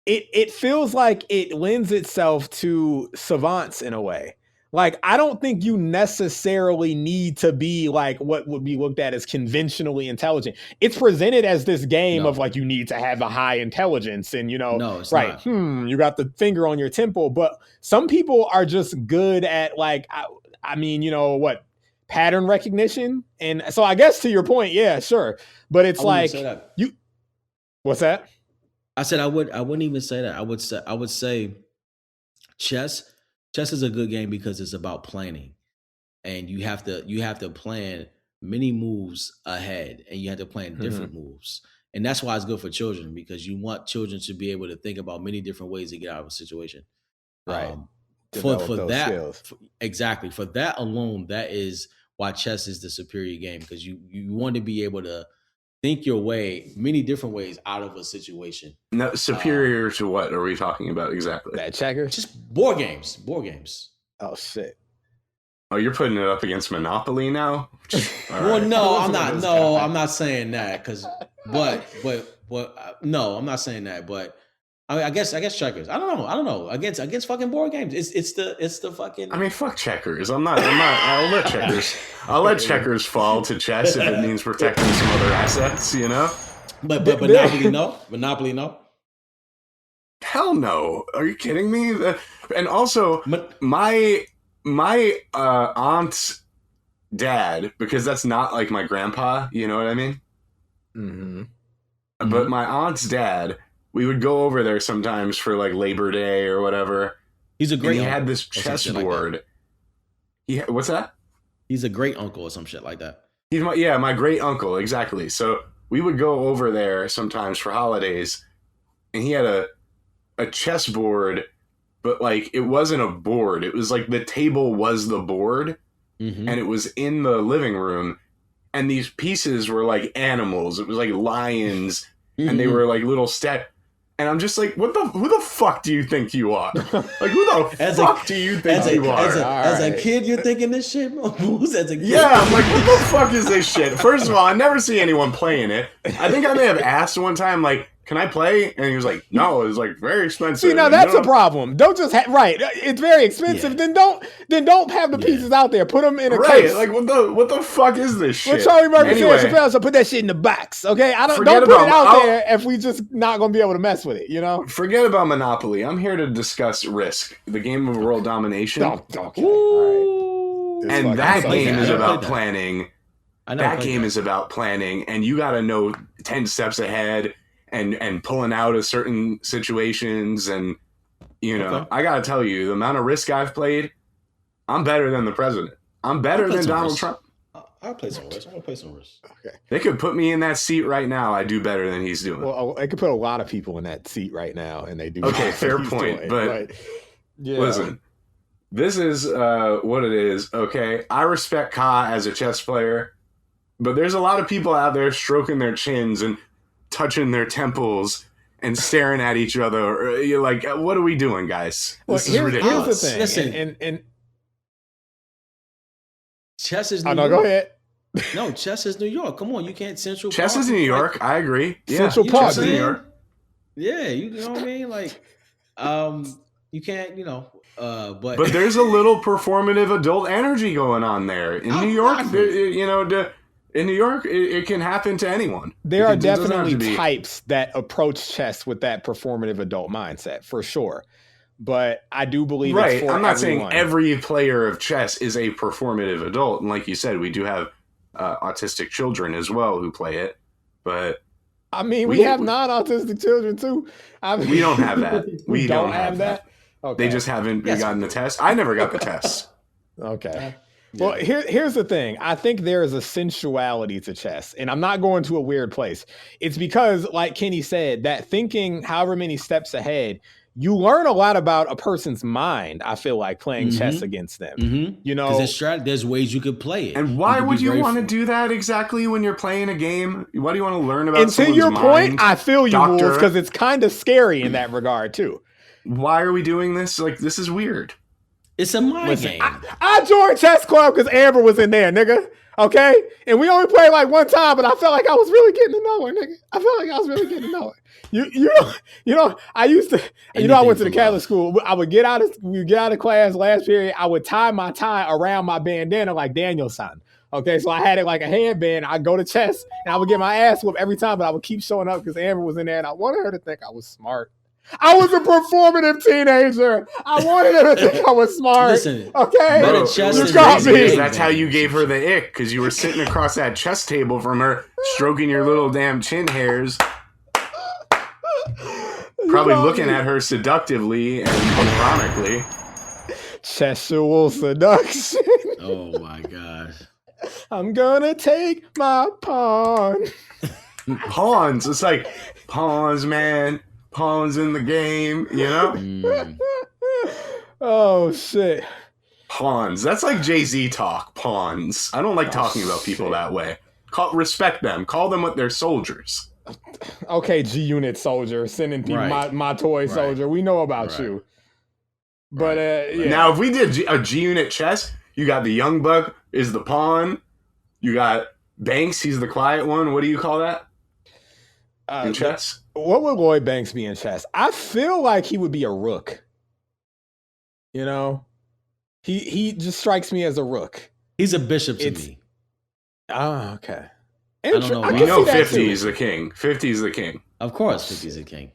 it feels like it lends itself to savants in a way. Like, I don't think you necessarily need to be like what would be looked at as conventionally intelligent. It's presented as this game of like, you need to have a high intelligence and, you know, not. You got the finger on your temple. But some people are just good at like, I mean, you know, pattern recognition. And so I guess to your point, yeah, sure. But it's like what's that? I said I wouldn't even say that. I would say chess is a good game because it's about planning. And you have to plan many moves ahead and you have to plan different moves. And that's why it's good for children, because you want children to be able to think about many different ways to get out of a situation. Right. For that, exactly. For that alone, that is why chess is the superior game, because you want to be able to think your way many different ways out of a situation. No, superior to what are we talking about exactly? That checkers? Just board games. Board games. Oh shit. Oh, you're putting it up against Monopoly now? Well, no, I'm not. No, I'm not saying that but no, I'm not saying that. But I mean, I guess checkers. I don't know. Against fucking board games. It's the fucking. I mean, fuck checkers. I'll let checkers. I'll let checkers fall to chess if it means protecting some other assets. You know. But Monopoly no. Monopoly no. Hell no. Are you kidding me? And also, my aunt's dad, because that's not like my grandpa, you know what I mean? Mm-hmm. But my aunt's dad, we would go over there sometimes for like Labor Day or whatever. He's a great. He had this chessboard. Like what's that? He's a great uncle or some shit like that. He's my great uncle, exactly. So we would go over there sometimes for holidays, and he had a chessboard. But, like, it wasn't a board. It was, like, the table was the board, and it was in the living room, and these pieces were, like, animals. It was, like, lions, and they were, like, little and I'm just like, who the fuck do you think you are? Like, who the fuck do you think you are? As a kid, you're thinking this shit? As a kid? Yeah, I'm like, what the fuck is this shit? First of all, I never see anyone playing it. I think I may have asked one time, like, can I play? And he was like, no, it's like very expensive. See, now that's a problem. Don't just right. It's very expensive. Yeah. Then don't have the pieces out there. Put them in a case. Like what the fuck is this shit? Well, Charlie Murphy said, Chappelle, so put that shit in the box. Okay, don't put it out there if we just not gonna be able to mess with it. You know. Forget about Monopoly. I'm here to discuss Risk, the game of world domination. Okay. All right. And that game is about planning. That game is about planning, and you got to know 10 steps ahead. And pulling out of certain situations, and you know, I gotta tell you, the amount of Risk I've played, I'm better than the president. I'm better than Donald Trump. I'll play some Risk. I'm gonna play some Risk. Okay. They could put me in that seat right now. I do better than he's doing. Well, I could put a lot of people in that seat right now, and they do. Okay, fair point. But listen, this is what it is. Okay, I respect Ka as a chess player, but there's a lot of people out there stroking their chins and touching their temples and staring at each other. You're like, what are we doing, guys? This is ridiculous. Here's the thing. Listen, and chess is New York. Go ahead. No, chess is New York. Come on, you can't Central Park. Chess is New York. I agree. Yeah. Central Park is New York. Yeah, you know what I mean? Like, you can't, you know, but there's a little performative adult energy going on there. In New York, in New York, it can happen to anyone. There are definitely types that approach chess with that performative adult mindset, for sure. But I do believe it's for I'm not everyone. saying every player of chess is a performative adult. And like you said, we do have autistic children as well who play it. But I mean, we have non-autistic children too. We don't have that. We don't have that. Okay. They just haven't gotten the test. I never got the test. Okay. Well, here's the thing. I think there is a sensuality to chess, and I'm not going to a weird place. It's because, like Kenny said, that thinking however many steps ahead, you learn a lot about a person's mind, I feel like, playing chess against them. You know, because there's ways you could play it. And why would you want to do that exactly when you're playing a game? Why do you want to learn about someone's mind? And to your point, I feel you, Wolves, because it's kind of scary in that regard, too. Why are we doing this? Like, this is weird. It's a mind game. I joined chess club because Amber was in there, nigga. Okay? And we only played like one time, but I felt like I was really getting to know her, nigga. I felt like I was really getting to know her. You know, I used to, I went to the Catholic school. I would get out of class last period. I would tie my tie around my bandana like Daniel-san. Okay, so I had it like a headband. I'd go to chess, and I would get my ass whooped every time, but I would keep showing up because Amber was in there, and I wanted her to think I was smart. I was a performative teenager. I wanted her to think I was smart. Listen, okay? Bro, you got me. That's how you gave her the ick, because you were sitting across that chess table from her, stroking your little damn chin hairs. Probably looking at her seductively and ironically. Sexual seduction. Oh my gosh. I'm gonna take my pawn. Pawns. It's like pawns, man. Pawns in the game, you know? Oh, shit. Pawns. That's like Jay-Z talk. Pawns. I don't like talking about people that way. Respect them. Call them what they're soldiers. Okay, G Unit soldier, sending people my toy soldier. We know about you. But yeah. Now, if we did a G Unit chess, you got the Young Buck is the pawn. You got Banks. He's the quiet one. What do you call that in chess? What would Lloyd Banks be in chess? I feel like he would be a rook. You know, he just strikes me as a rook. He's a bishop to me. Oh, okay. I don't know. You know 50 is the king. 50 is the king. Of course, 50 is the king.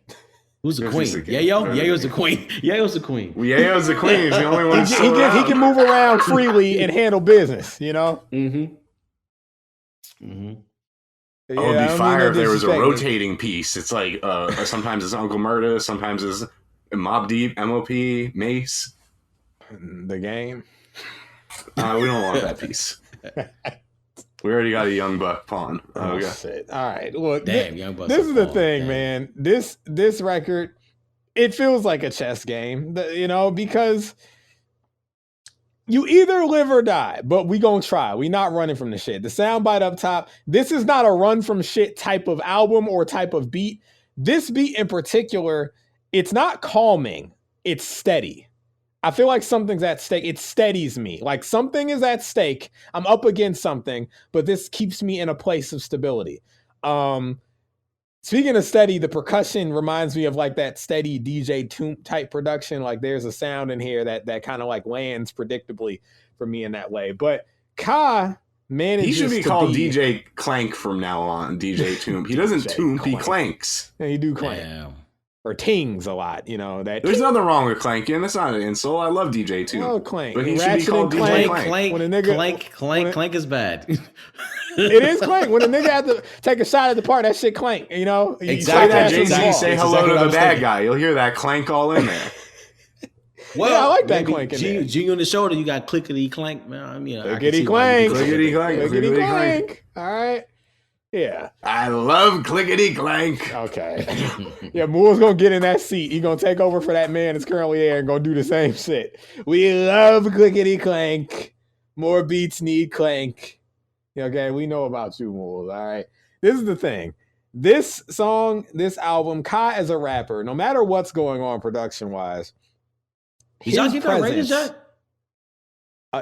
Who's the queen? Yayo? Yayo's the queen. Yayo's the queen. Well, Yayo's the queen. He's the only one he can move around freely and handle business, you know? Mm-hmm. Yeah, it would be fire if there was a rotating piece. It's like sometimes it's Uncle Murda, sometimes it's Mobb Deep, MOP, Mace. The game. We don't want that piece. We already got a Young Buck pawn. Shit. All right. Look, damn, Young Buck's this is the pawn. thing, Damn. man. This record, it feels like a chess game, you know, because you either live or die, but we gonna try. We not running from the shit. The soundbite up top, this is not a run from shit type of album or type of beat. This beat in particular, it's not calming. It's steady. I feel like something's at stake. It steadies me. Like something is at stake. I'm up against something, but this keeps me in a place of stability. Speaking of steady, the percussion reminds me of like that steady DJ Toomp type production. Like there's a sound in here that kind of like lands predictably for me in that way. But Ka manages he should be called DJ Clank from now on. DJ Toomp. He doesn't Toomp. He clanks. Yeah, he do clank. Damn. Or tings a lot, you know. There's nothing wrong with clanking. That's not an insult. I love DJ Toomp. Oh, clank. But he should be called DJ Clank. When a nigga, Clank is bad. It is clank. When a nigga had to take a shot at the part, that shit clank, you know? Exactly. That Jay-Z say hello exactly to the bad guy. You'll hear that clank all in there. Well, yeah, I like that clank in there. G on the shoulder, you got clickety clank, man. I mean, clickety clank. Clickety clank. Clickety clank. All right. Yeah. I love clickety clank. Okay. Yeah, Moore's gonna get in that seat. He's gonna take over for that man that's currently there and gonna do the same shit. We love clickety clank. More beats need clank. Okay, we know about you, Moore. All right. This is the thing. This song, this album, Ka as a rapper, no matter what's going on production-wise, Did y'all get that rating yet?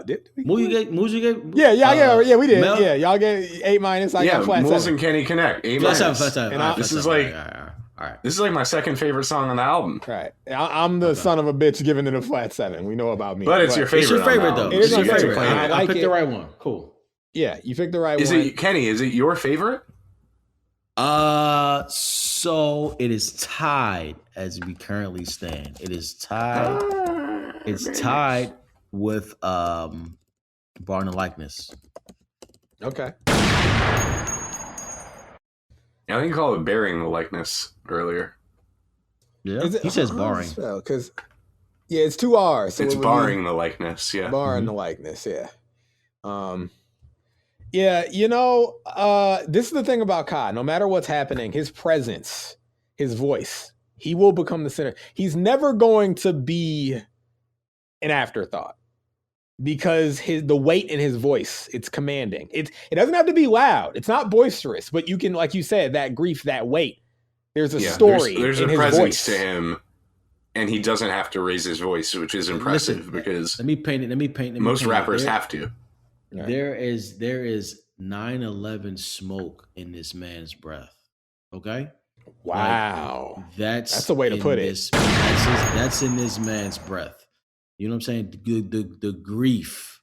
Did we? Moose, you get? Yeah, we did. Mel? Yeah, y'all get A-. I got flat Moles 7. And Kenny Connect. A-. Flat 7. This is like, all right. This is like my second favorite song on the album. Right. I'm the son of a bitch giving it a flat 7. We know about me. But it's your favorite. It's your favorite though. It is my your favorite. I picked the right one. Cool. Yeah, you picked the right is one. It Kenny? Is it your favorite? So it is tied as we currently stand. It is tied. It's tied with Born the Likeness. Okay. Yeah, I think you call it Bearing the Likeness earlier. Yeah, he says barring. Because it's 2 R's. So it's barring the likeness, yeah. Barring the likeness, yeah. Yeah, you know, this is the thing about Ka. No matter what's happening, his presence, his voice, he will become the center. He's never going to be an afterthought because the weight in his voice, it's commanding. It doesn't have to be loud. It's not boisterous, but you can, like you said, that grief, that weight. There's a story. There's in a his presence voice. to him, and he doesn't have to raise his voice, which is impressive because let me paint it. Most rappers have to. Right. There is 9/11 smoke in this man's breath. Okay. Wow. Like, that's the way to put it. That's in this man's breath. You know what I'm saying? The grief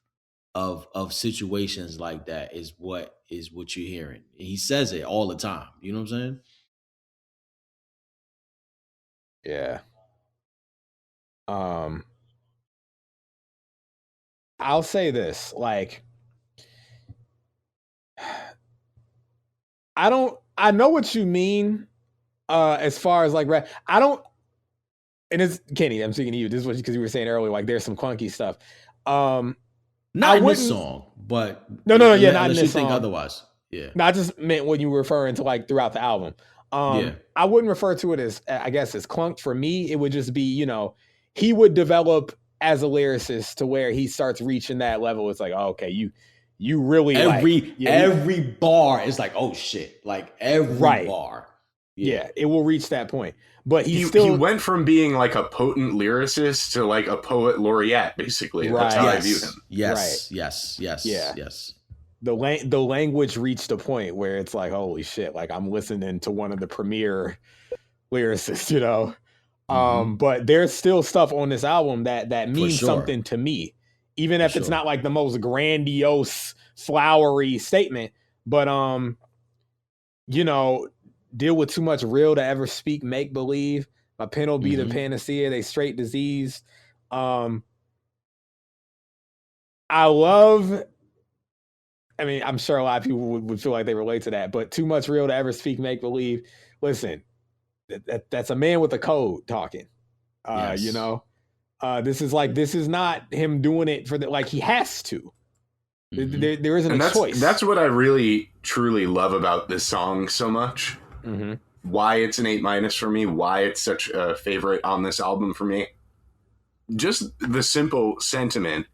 of situations like that is what you're hearing. He says it all the time. You know what I'm saying? Yeah. I'll say this, like, I know what you mean, as far as like rap. And it's Kenny, I'm speaking to you. This is what, because you were saying earlier, like there's some clunky stuff. Not in this song, but no, yeah, not in this song. Think otherwise, yeah. No, I just meant when you were referring to like throughout the album. I wouldn't refer to it as, I guess, as clunk. For me, it would just be, you know, he would develop as a lyricist to where he starts reaching that level. It's like, oh, okay, you really every bar is like, oh shit, like every bar. Yeah, it will reach that point. But he went from being like a potent lyricist to like a poet laureate, basically. Right. That's how I view him. Yes. Yes. The language reached a point where it's like, holy shit, like I'm listening to one of the premier lyricists, you know. But there's still stuff on this album that means something to me, even if it's not like the most grandiose, flowery statement. But you know, deal with too much real to ever speak make believe. My pen will be the panacea. They straight disease. I love. I mean, I'm sure a lot of people would feel like they relate to that, but too much real to ever speak make believe. Listen, that's a man with a code talking. You know, this is not him doing it for like he has to. There isn't a choice. That's what I really truly love about this song so much. Why it's an 8- for me. Why it's such a favorite on this album for me. Just the simple sentiment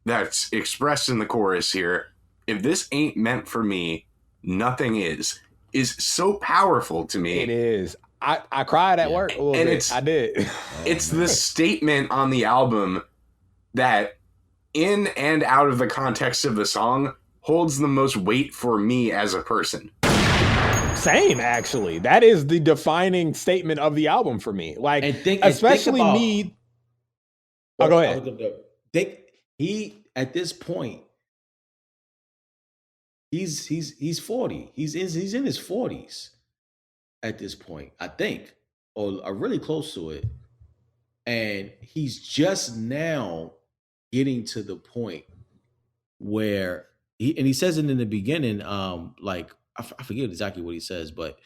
that's expressed in the chorus here. If this ain't meant for me, nothing is so powerful to me. It is. I cried at work a little bit. I did. It's the statement on the album that, in and out of the context of the song, holds the most weight for me as a person. Same, actually. That is the defining statement of the album for me. Like, especially me. Oh, go ahead. He at this point, he's 40. He's in his 40s at this point, I think, or are really close to it, and he's just now getting to the point where he says it in the beginning, like I forget exactly what he says, but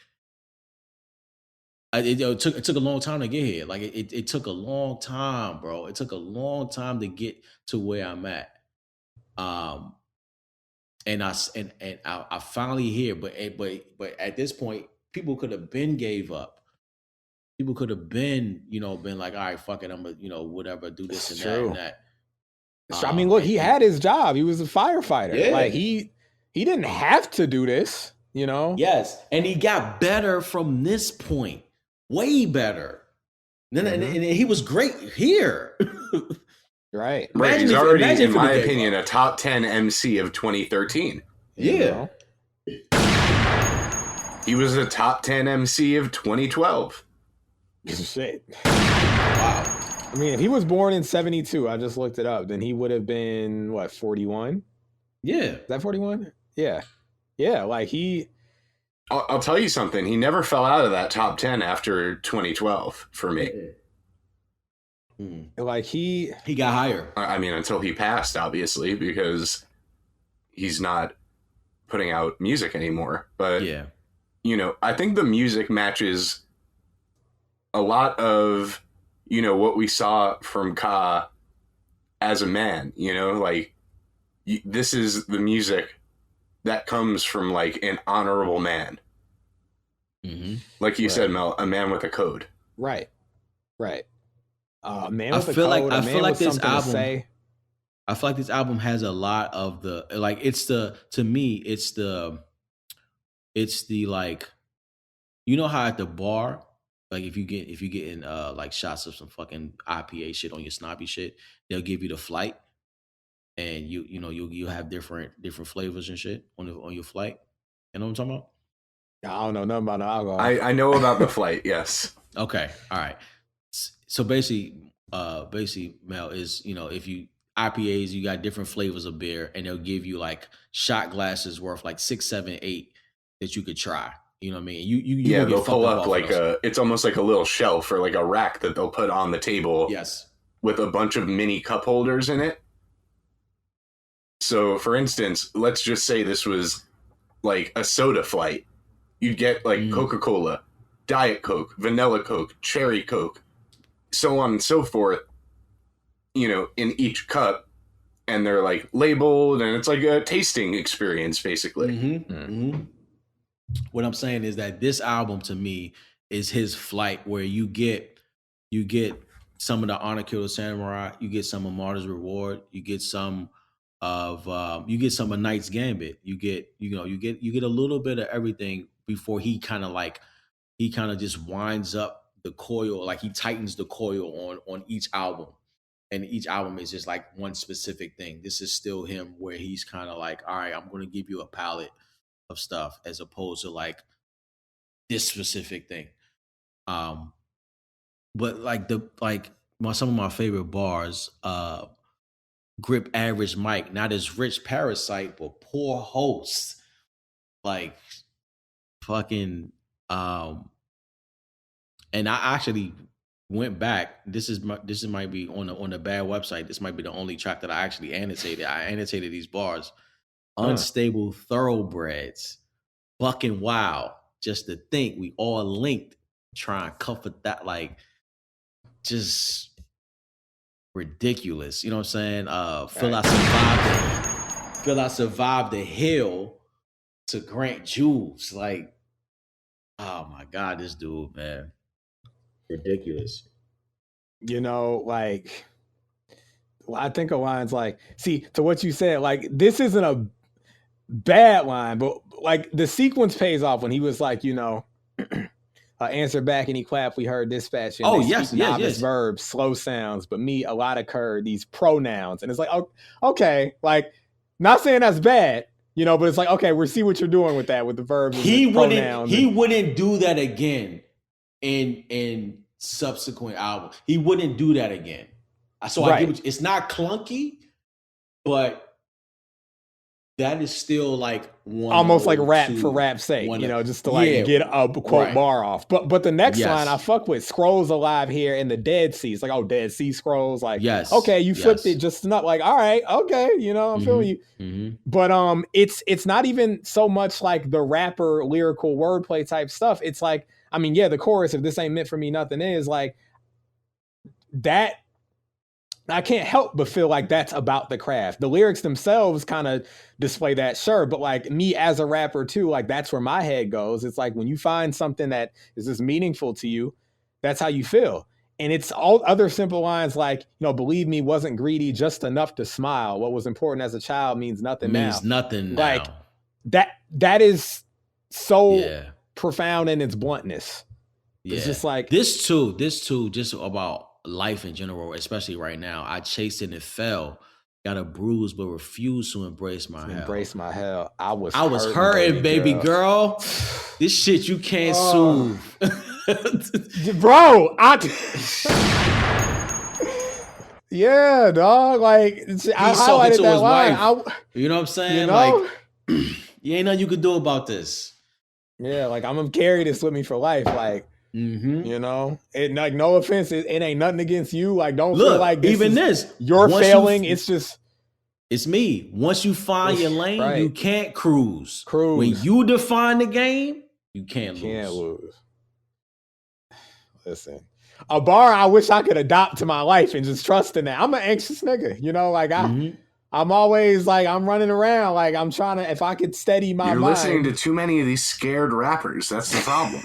it took a long time to get here. Like it took a long time, bro. It took a long time to get to where I'm at. And I finally here, but at this point, people could have been gave up. People could have been, been like, all right, fuck it, I'm gonna, whatever, do this and that and that. I mean, look, he had his job. He was a firefighter. Yeah. Like he didn't have to do this, you know? Yes. And he got better from this point. Way better. And he was great here. Right. He's already, in my opinion, a top 10 MC of 2013. Yeah. He was a top 10 MC of 2012. Shit. Wow. I mean, if he was born in 72, I just looked it up, then he would have been, 41? Yeah. Is that 41? Yeah. Yeah, like I'll tell you something. He never fell out of that top 10 after 2012 for me. Like he got higher. I mean, until he passed, obviously, because he's not putting out music anymore. But, I think the music matches a lot of, what we saw from Ka as a man, like this is the music that comes from like an honorable man. Like you said, Mel, a man with a code. Right. Man with a code. I feel like this album. I feel like this album has a lot of the like. To me, it's the like, how at the bar, like if you getting like shots of some fucking IPA shit on your snobby shit, they'll give you the flight, and you have different flavors and shit on your flight. You know what I'm talking about? I don't know nothing about the alcohol. I know about the flight. Yes. Okay. All right. So basically, Mel, is if you IPAs, you got different flavors of beer, and they'll give you like shot glasses worth like 6, 7, 8 that you could try. You know what I mean? You they'll pull up like it's almost like a little shelf or like a rack that they'll put on the table. Yes. With a bunch of mini cup holders in it. So, for instance, let's just say this was like a soda flight. You'd get like Coca-Cola, Diet Coke, Vanilla Coke, Cherry Coke, so on and so forth, in each cup. And they're like labeled, and it's like a tasting experience, basically. What I'm saying is that this album to me is his flight, where you get some of the Honor Kill the Samurai, you get some of Martyr's Reward, you get some of you get some of Knight's Gambit. You get a little bit of everything before he kind of just winds up the coil, like he tightens the coil on each album. And each album is just like one specific thing. This is still him where he's kind of like, all right, I'm going to give you a palette of stuff as opposed to like this specific thing. But some of my favorite bars, Grip Average Mike, not as rich parasite, but poor host. Like fucking and I actually went back. This might be on a bad website. This might be the only track that I actually annotated. I annotated these bars. Unstable Thoroughbreds, Bucking Wild. Just to think we all linked, try and comfort that, like just ridiculous. You know what I'm saying? Feel I survived the hill to Grant Jules. Like, oh my God, this dude, man. Ridiculous. You know, like, I think of lines like, see, to what you said, like, this isn't a bad line, but like the sequence pays off when he was like, you know, answer back and he clapped, we heard dispatch. Oh, yes. Verbs, slow sounds, but me, a lot occurred, these pronouns. And it's like, oh, okay, like, not saying that's bad, you know, but it's like, okay, we'll see what you're doing with that, with the verbs and the pronouns. He wouldn't do that again in subsequent albums. He wouldn't do that again. So right. I get it's not clunky, but that is still like one almost like rap for rap's sake, you know, just to like get a quote bar off. But the next line I fuck with, Scrolls alive here in the Dead Sea. It's like, oh, Dead Sea Scrolls. Like, okay, you flipped it just enough. Like, all right, okay, you know, I'm feeling you. Mm-hmm. But it's not even so much like the rapper lyrical wordplay type stuff. It's like, I mean, yeah, the chorus, if this ain't meant for me, nothing is, like that. I can't help but feel like that's about the craft. The lyrics themselves kind of display that, sure, but like me as a rapper too, like that's where my head goes. It's like when you find something that is just meaningful to you, that's how you feel. And it's all other simple lines like, you know, believe me, wasn't greedy, just enough to smile. What was important as a child means nothing now. Means nothing now. Like that is so profound in its bluntness. Yeah. It's just like this too, just about life in general, especially right now. I chased it and fell, got a bruise, but refused to embrace my hell. I was hurting, baby girl. This shit you can't soothe. Bro, yeah, dog. Like, I highlighted that line. You know what I'm saying? You know? Like, you ain't nothing you could do about this. Yeah, like I'm gonna carry this with me for life. Like, you know, it, like, no offense, it ain't nothing against you. Like, don't feel like you're failing. It's just, it's me. Once you find your lane, you can't cruise. When you define the game, you can't lose. Listen, a bar I wish I could adopt to my life and just trust in that. I'm an anxious nigga, you know, like I'm always like, I'm running around. Like, I'm trying to, if I could steady my mind. You're listening to too many of these scared rappers. That's the problem.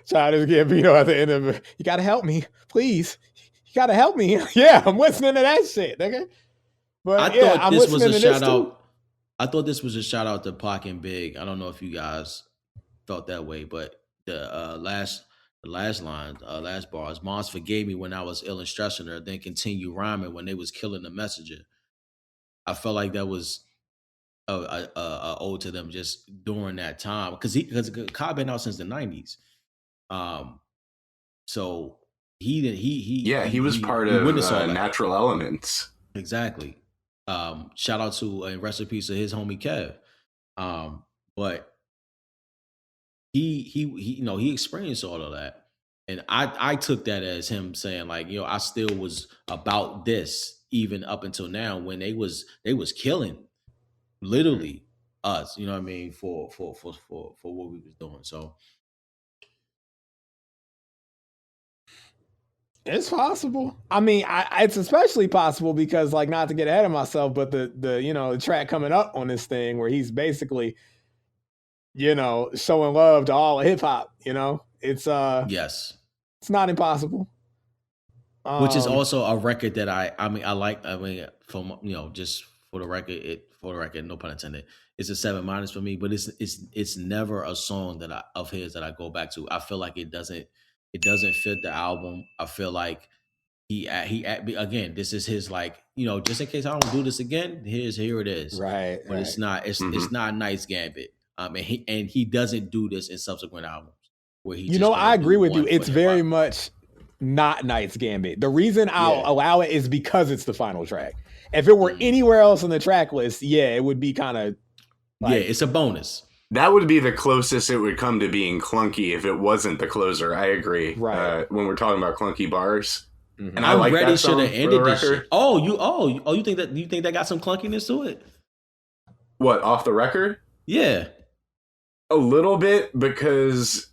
Childish Gambino at the end of it. You got to help me, please. You got to help me. Yeah, I'm listening to that shit, nigga. But I thought this was a shout out. I thought this was a shout out to Pac and Big. I don't know if you guys felt that way, but the last line, last bars, Moms forgave me when I was ill and stressing her, then continue rhyming when they was killing the messenger. I felt like that was a ode to them just during that time, because Cobb been out since the 90s. So he was part of Natural Elements. Exactly. Shout out to and rest in peace to his homie Kev. But he you know, he experienced all of that. And I took that as him saying, like, you know, I still was about this even up until now, when they was killing literally us, you know what I mean, for what we was doing. So it's possible. I mean, it's especially possible because, like, not to get ahead of myself, but the you know, the track coming up on this thing where he's basically, you know, showing love to all of hip hop, you know, it's yes, it's not impossible. which is also a record that I like. From just for the record, no pun intended. It's a 7- for me, but it's never a song of his that I go back to. I feel like it doesn't fit the album. I feel like he again, this is his just in case I don't do this again, here it is. Right. But it's not a nice gambit. And he doesn't do this in subsequent albums where he I agree with you. It's very much not Knight's Gambit. The reason I'll allow it is because it's the final track. If it were anywhere else on the track list, it would be kind of it's a bonus. That would be the closest it would come to being clunky if it wasn't the closer. I agree. Right. When we're talking about clunky bars. Mm-hmm. And I like that should song have ended this record. shit. You think that got some clunkiness to it? What, off the record? Yeah. A little bit, because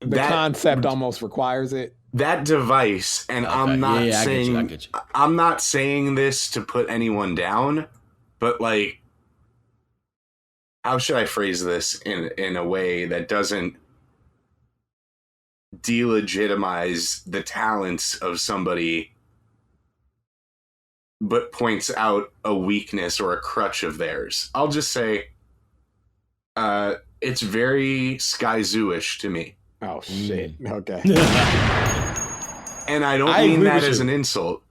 the concept almost requires it. That device, and okay. I'm not saying I get you. I'm not saying this to put anyone down, but how should I phrase this in a way that doesn't delegitimize the talents of somebody, but points out a weakness or a crutch of theirs? I'll just say, it's very Sky Zoo-ish to me. Oh shit! Okay. And I don't mean that as an insult,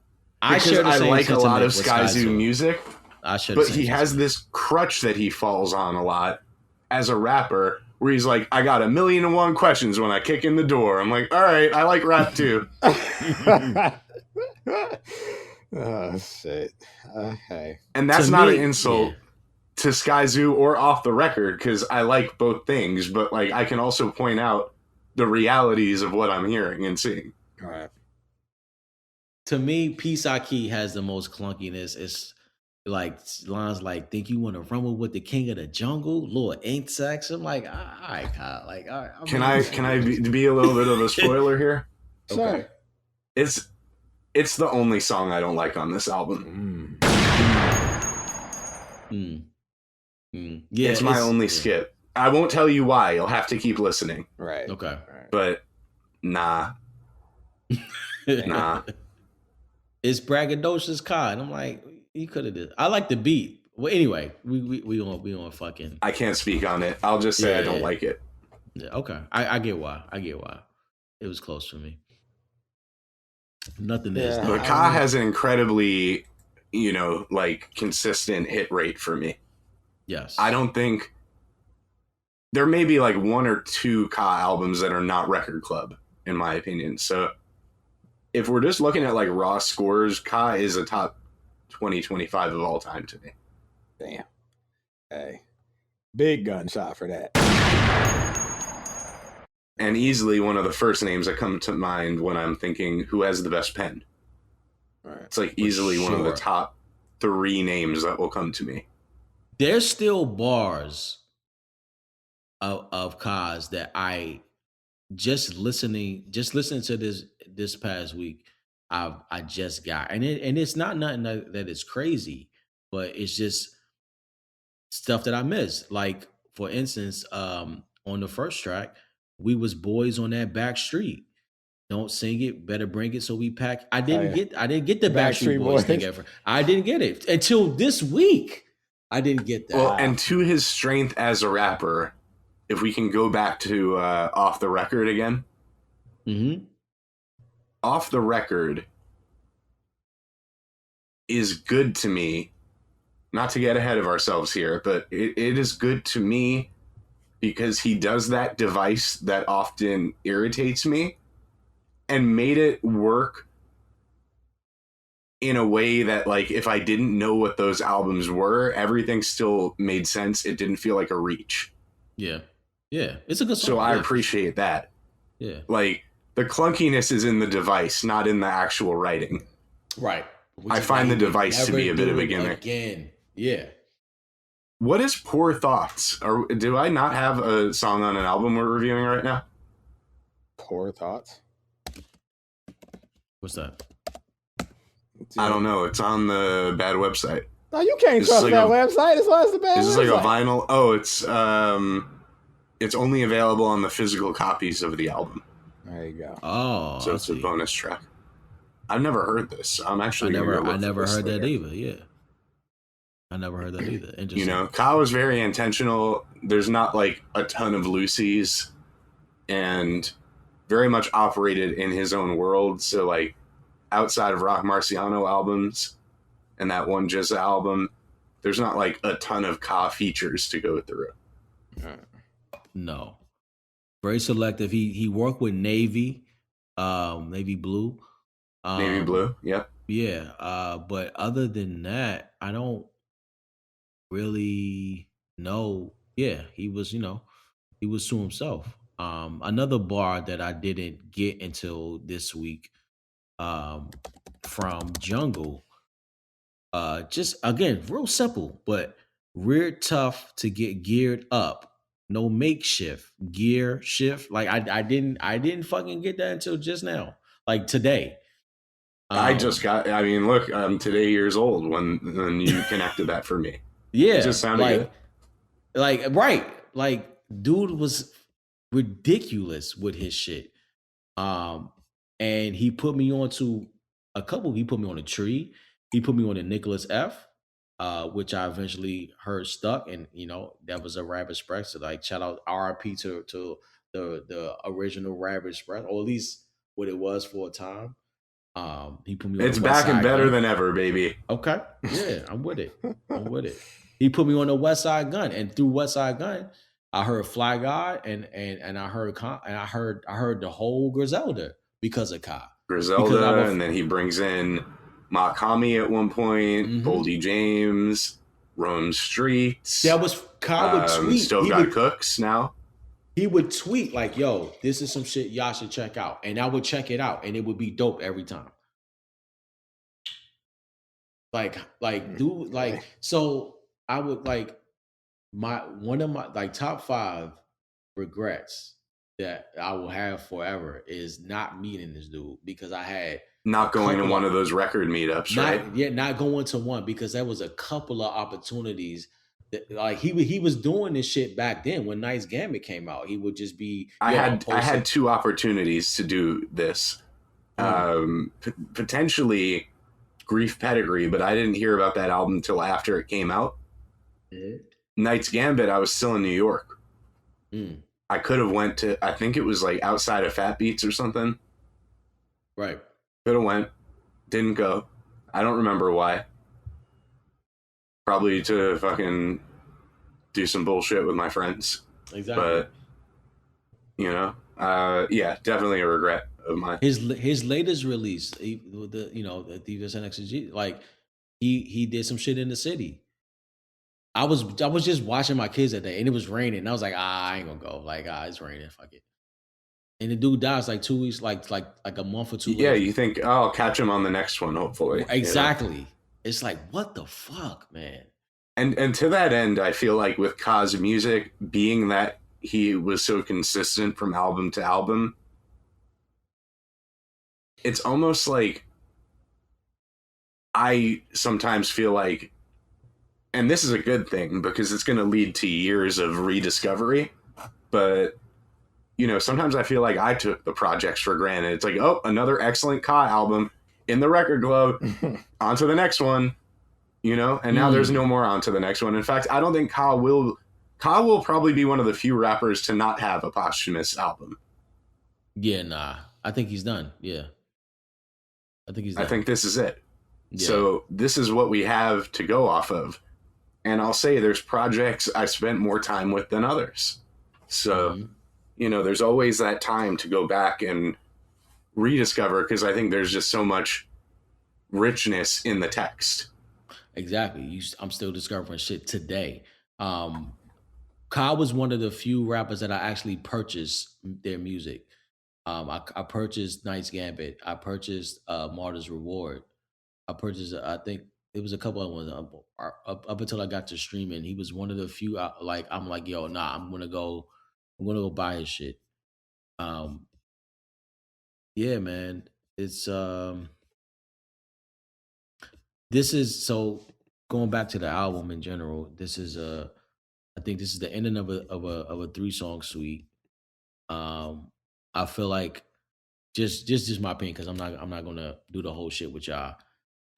because I like a lot of Sky Zoo music. But he has this crutch that he falls on a lot as a rapper, where he's like, I got 1,000,001 questions when I kick in the door. I'm like, all right, I like rap too. Oh shit. Okay. And that's not an insult to Sky Zoo or Off the Record, because I like both things, but I can also point out the realities of what I'm hearing and seeing. All right. To me, Peace Aki has the most clunkiness. It's lines like, think you want to rumble with the king of the jungle, Lord Ink Sacks. I'm like, all right, Kyle. All right. Can I be a little bit of a spoiler here? Okay. It's the only song I don't like on this album. Yeah, it's my only skip. I won't tell you why. You'll have to keep listening. Right. Okay. But nah. It's braggadocious Kai. And I'm like, he could have did. I like the beat. Well, anyway, we on fucking. I can't speak on it. I'll just say I don't like it. Yeah, okay. I get why. It was close for me. Nothing is. But Ka has an incredibly, consistent hit rate for me. Yes. I don't think there may be 1 or 2 Ka albums that are not Record Club, in my opinion. So if we're just looking at raw scores, Ka is a top 20, 25 of all time to me. Damn. Hey, big gunshot for that. And easily one of the first names that come to mind when I'm thinking who has the best pen. Right. It's easily one of the top 3 names that will come to me. There's still bars of Kaz that I just listening to this past week, I just got, and it's not nothing that is crazy, but it's just stuff that I missed. Like for instance, on the first track, we was boys on that back street. Don't sing it, better bring it so we pack. I didn't get the Backstreet Boys thing ever. I didn't get it until this week. I didn't get that. Well, and to his strength as a rapper, if we can go back to Off the Record again. Mm-hmm. Off the Record is good to me, not to get ahead of ourselves here, but it is good to me because he does that device that often irritates me and made it work in a way that, like, if I didn't know what those albums were, everything still made sense. It didn't feel like a reach. Yeah. Yeah. It's a good song. So I appreciate that. Yeah. Like, the clunkiness is in the device, not in the actual writing. Right. I find the device to be a bit of a gimmick. Again. Yeah. What is Poor Thoughts? Or do I not have a song on an album we're reviewing right now? Poor Thoughts? What's that? I don't know. It's on the bad website. No, you can't trust that website as long as the bad website. Is this like a vinyl? Oh, it's only available on the physical copies of the album. There you go. Oh, so it's a bonus track. I've never heard this. I'm actually I never heard that either. Yeah, I never heard that either. Interesting. You know, Kyle was very intentional. There's not like a ton of Lucy's, and very much operated in his own world. So like outside of Rock Marciano albums and that one Jizza album, there's not like a ton of Ka features to go through. No, very selective. He worked with Navy, Navy Blue. Navy Blue, yep. Yeah, but other than that, I don't really know. Yeah, he was to himself. Another bar that I didn't get until this week, from Jungle. Just again, real simple, but real tough to get geared up. No makeshift gear shift. Like I didn't fucking get that until just now. Like today. I mean, look, I'm today years old when you connected that for me. Yeah. It just sounded good. Right. Like, dude was ridiculous with his shit. And he put me on to a couple. He put me on a Tree. He put me on a Nicholas F., which I eventually heard stuck. And, that was a Rap Express. So, like, shout out RIP to the original Rap Express, or at least what it was for a time. He put me on it's back and better than ever, baby. Okay. Yeah, I'm with it. He put me on the West Side Gun, and through West Side Gun, I heard Fly God and I heard the whole Griselda because of Ka. Griselda, and then he brings in Makami at one point, Boldy James, Rome Streets. That was Ka would tweet. Still got Cooks now. He would tweet like, "Yo, this is some shit y'all should check out," and I would check it out, and it would be dope every time. So I would like one of my top 5 regrets that I will have forever is not meeting this dude, because I had not going to one of those record meetups, right? Yeah, not going to one, because there was a couple of opportunities. Like he was doing this shit back then when Nice Gambit came out. He would just be. I had 2 opportunities to do this, potentially Grief Pedigree, but I didn't hear about that album until after it came out. Night's Gambit, I was still in New York. I could have went to, I think it was like outside of Fat Beats or something. Right. Could have went, didn't go. I don't remember why. Probably to fucking do some bullshit with my friends. Exactly. But, yeah, definitely a regret of mine. His latest release, the Divas NXG, like he did some shit in the city. I was just watching my kids that day, and it was raining, and I was like, I ain't gonna go. Like, it's raining, fuck it. And the dude dies like 2 weeks, like a month or 2 Yeah, later. you think, I'll catch him on the next one, hopefully. Exactly. It's like, what the fuck, man? And to that end, I feel like with Ka's music, being that he was so consistent from album to album, it's almost like I sometimes feel like, and this is a good thing because it's going to lead to years of rediscovery, but sometimes I feel like I took the projects for granted. It's like, oh, another excellent Ka album in the record globe, on to the next one, and now there's no more on to the next one. In fact, I don't think Ka will probably be one of the few rappers to not have a posthumous album. Yeah, nah. I think he's done. Yeah. I think this is it. Yeah. So this is what we have to go off of. And I'll say there's projects I spent more time with than others. So, there's always that time to go back and rediscover, because I think there's just so much richness in the text. Exactly. I'm still discovering shit today. Ka was one of the few rappers that I actually purchased their music. I purchased Night's Gambit. I purchased Martyr's Reward. I purchased, I think it was a couple of ones up until I got to streaming. He was one of the few. I'm like, yo, nah, I'm gonna go buy his shit. Yeah, man. It's this is so going back to the album in general. This is I think this is the ending of a 3-song suite. I feel like just my opinion, because I'm not gonna do the whole shit with y'all.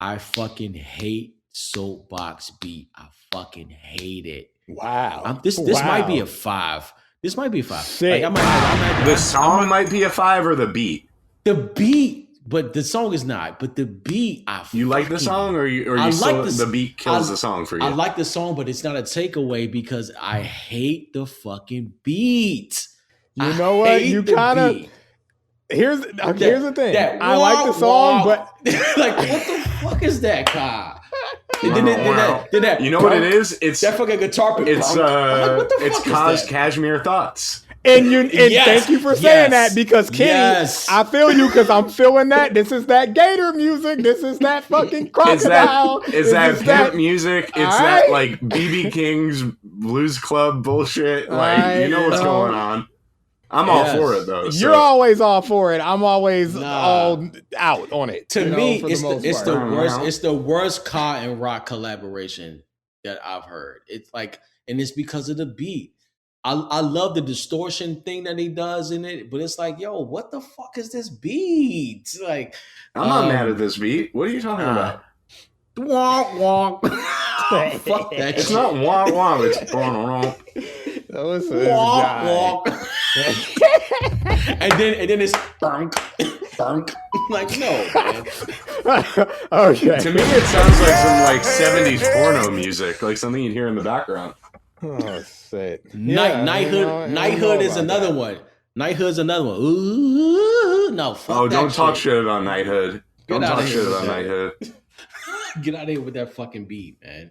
I fucking hate Soapbox beat. I fucking hate it. Wow. This might be a 5. This might be a 5. Shit. The song might be a 5 or the beat. The beat, but the song is not. But the beat, you like the song, or the beat kills the song for you? I like the song, but it's not a takeaway because I hate the fucking beat. You know what? You kind of. Here's the thing. I like the song, but like, what the fuck is that, Kyle? You know what it is? It's that fucking guitar. It's Kaz Cashmere Thoughts. And thank you for saying that, because Kenny, I feel you, because I'm feeling that. This is that Gator music. This is that fucking crocodile. It's that pimp music. It's that like BB King's Blues Club bullshit. Like, you know what's going on. I'm all for it though. You're always all for it. I'm always all out on it. To me, it's the worst. It's the worst Ka and Rock collaboration that I've heard. It's like, and it's because of the beat. I love the distortion thing that he does in it, but it's like, yo, what the fuck is this beat? Like, I'm not mad at this beat. What are you talking about? Wonk wonk. Fuck that It's shit. not wonk wonk. It's wonk. and then it's bunk. Like, no, man. Okay. To me, it sounds like some like 70s porno music, like something you'd hear in the background. Oh shit! Knighthood is another one. Knighthood's another one. Ooh, no. Fuck don't talk shit. shit about Knighthood. Don't talk shit about Knighthood. Get out of here with that fucking beat, man.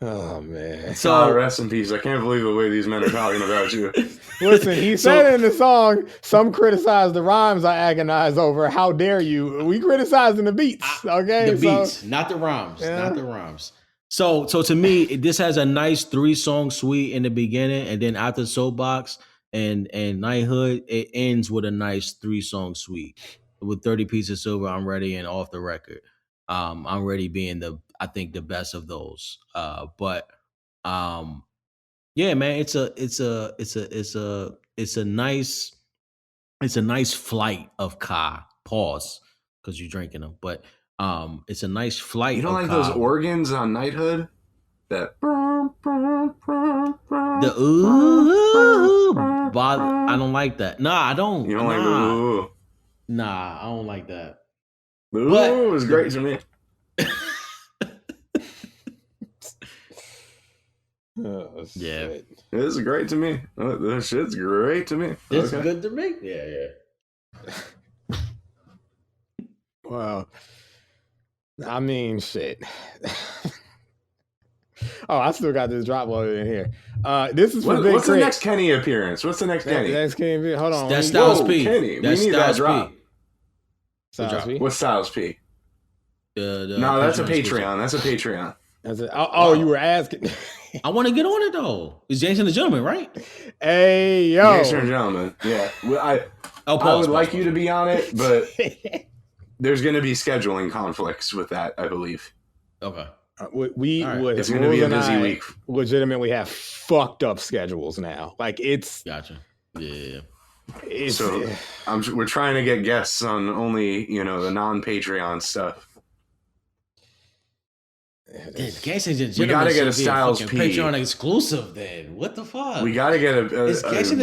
Oh man! So rest in peace. I can't believe the way these men are talking about you. Listen, he said in the song, some criticize the rhymes I agonize over. How dare you? We criticizing the beats, okay? The beats, not the rhymes. Not the rhymes. So to me, this has a nice 3-song suite in the beginning, and then after Soapbox and Knighthood, it ends with a nice 3-song suite. With 30 Pieces of Silver, I'm Ready, and Off the Record. I'm Ready being I think the best of those. But yeah, man, it's a nice flight of Ka. Pause, because you're drinking them, but it's a nice flight. You don't like Ka. those organs on Knighthood? That the ooh, I don't like that. Nah, I don't. You don't like the ooh? Nah, I don't like that. The ooh was great to me. Oh, yeah, it's great to me. This shit's great to me. It's good to me. Yeah. Well, I mean, shit. Oh, I still got this drop loaded in here. This is for Big What's Crit. the next Kenny appearance? What's the next Kenny? Next Kenny. Hold on. That's Styles P. Kenny. That's we need Styles that drop. P. Styles P. What's Styles P? No, that's a Patreon. That's a Patreon. That's it. Oh, you were asking. I want to get on it though. It's Jason the Gentleman, right? Hey, yo. Jason and gentlemen. Yeah. Well, I would like you to be on it, but there's going to be scheduling conflicts with that, I believe. Okay. It's going to be a busy week. Legitimately have fucked up schedules now. Like, it's... Gotcha. Yeah. So we're trying to get guests on only, the non-Patreon stuff. We gotta get a Styles P. Patreon exclusive then. What the fuck? We gotta get a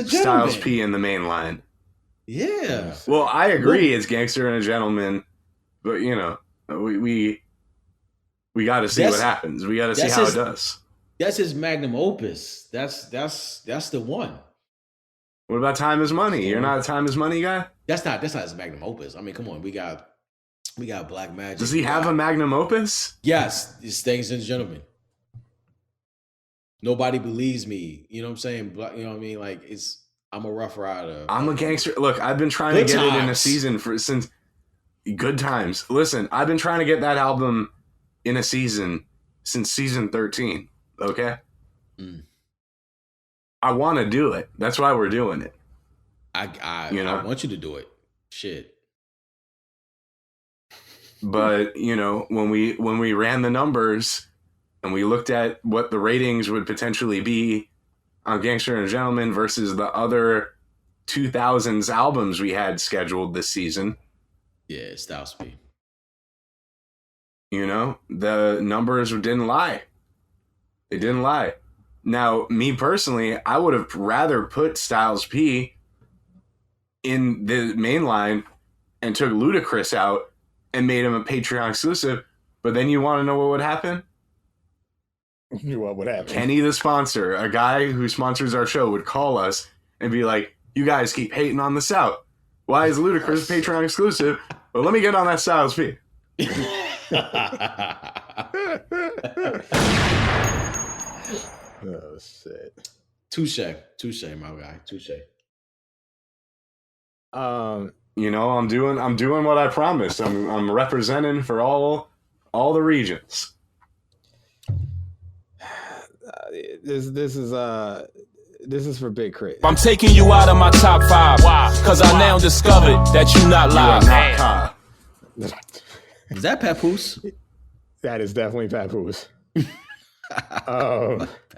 Styles P in the main line. Yeah. Well, I agree. It's Gangster and a Gentleman, but we got to see what happens. We got to see how it does. That's his magnum opus. That's the one. What about Time Is Money? You're not a Time Is Money guy? That's not his magnum opus. I mean, come on. We got Black Magic. Does he have a magnum opus? Yes, it's Ladies and Gentlemen. Nobody believes me. You know what I'm saying? You know what I mean? Like, I'm a rough rider. I'm a gangster. Look, I've been trying to get it in a season since Good Times. Listen, I've been trying to get that album in a season since season 13. Okay? I want to do it. That's why we're doing it. I want you to do it. Shit. But, when we ran the numbers and we looked at what the ratings would potentially be on Gangster and a Gentleman versus the other 2000s albums we had scheduled this season. Yeah, Styles P. You know, the numbers didn't lie. They didn't lie. Now, me personally, I would have rather put Styles P in the main line and took Ludacris out and made him a Patreon exclusive. But then you want to know what would happen? What would happen? Kenny, the sponsor, a guy who sponsors our show, would call us and be like, you guys keep hating on the South. Why is Ludacris Patreon exclusive? Well, let me get on that Styles P. Oh, shit. Touche, my guy. Touche. You know, I'm doing what I promised. I'm representing for all the regions. This is for Big Crit. I'm taking you out of my top 5. Cause I now discovered that you not live. Is that Papoose? That is definitely Papoose.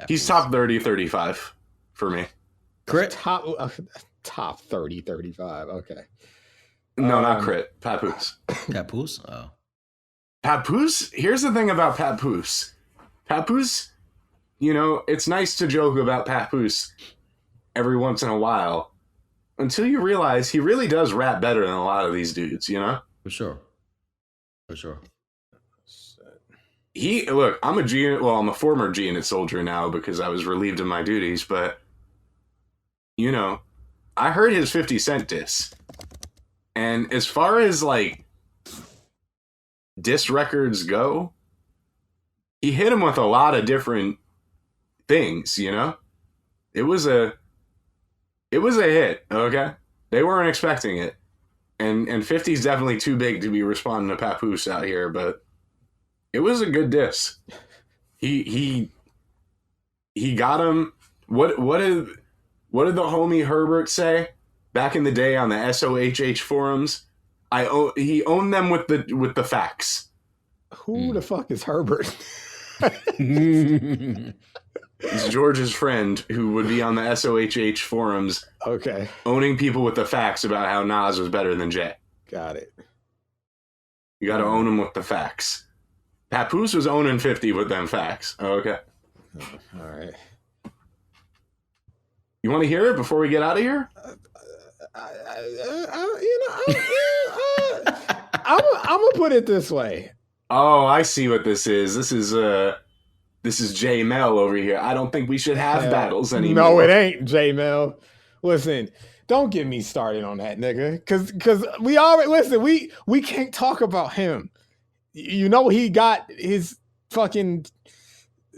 He's top 30, 35 for me. Crit? Top 30, 35. Okay. No, not Crit. Papoose. Papoose? Oh. Papoose? Here's the thing about Papoose. Papoose, you know, it's nice to joke about Papoose every once in a while until you realize he really does rap better than a lot of these dudes, you know? For sure. I'm a former G-Unit soldier now because I was relieved of my duties, but, you know, I heard his 50 Cent diss. And as far as, like, diss records go, he hit him with a lot of different things, you know? It was a hit, okay? They weren't expecting it. And 50's definitely too big to be responding to Papoose out here, but it was a good diss. He got him. What did the homie Herbert say back in the day on the SOHH forums? He owned them with the facts. Who the fuck is Herbert? It's George's friend who would be on the SOHH forums. Okay. Owning people with the facts about how Nas was better than Jay. Got it. You got to own them with the facts. Papoose was owning 50 with them facts. Okay. All right. You want to hear it before we get out of here? I'm gonna put it this way. Oh, I see what this is. This is J Mel over here. I don't think we should have battles anymore. No, it ain't J Mel. Listen, don't get me started on that nigga, cause we already we can't talk about him. You know, he got his fucking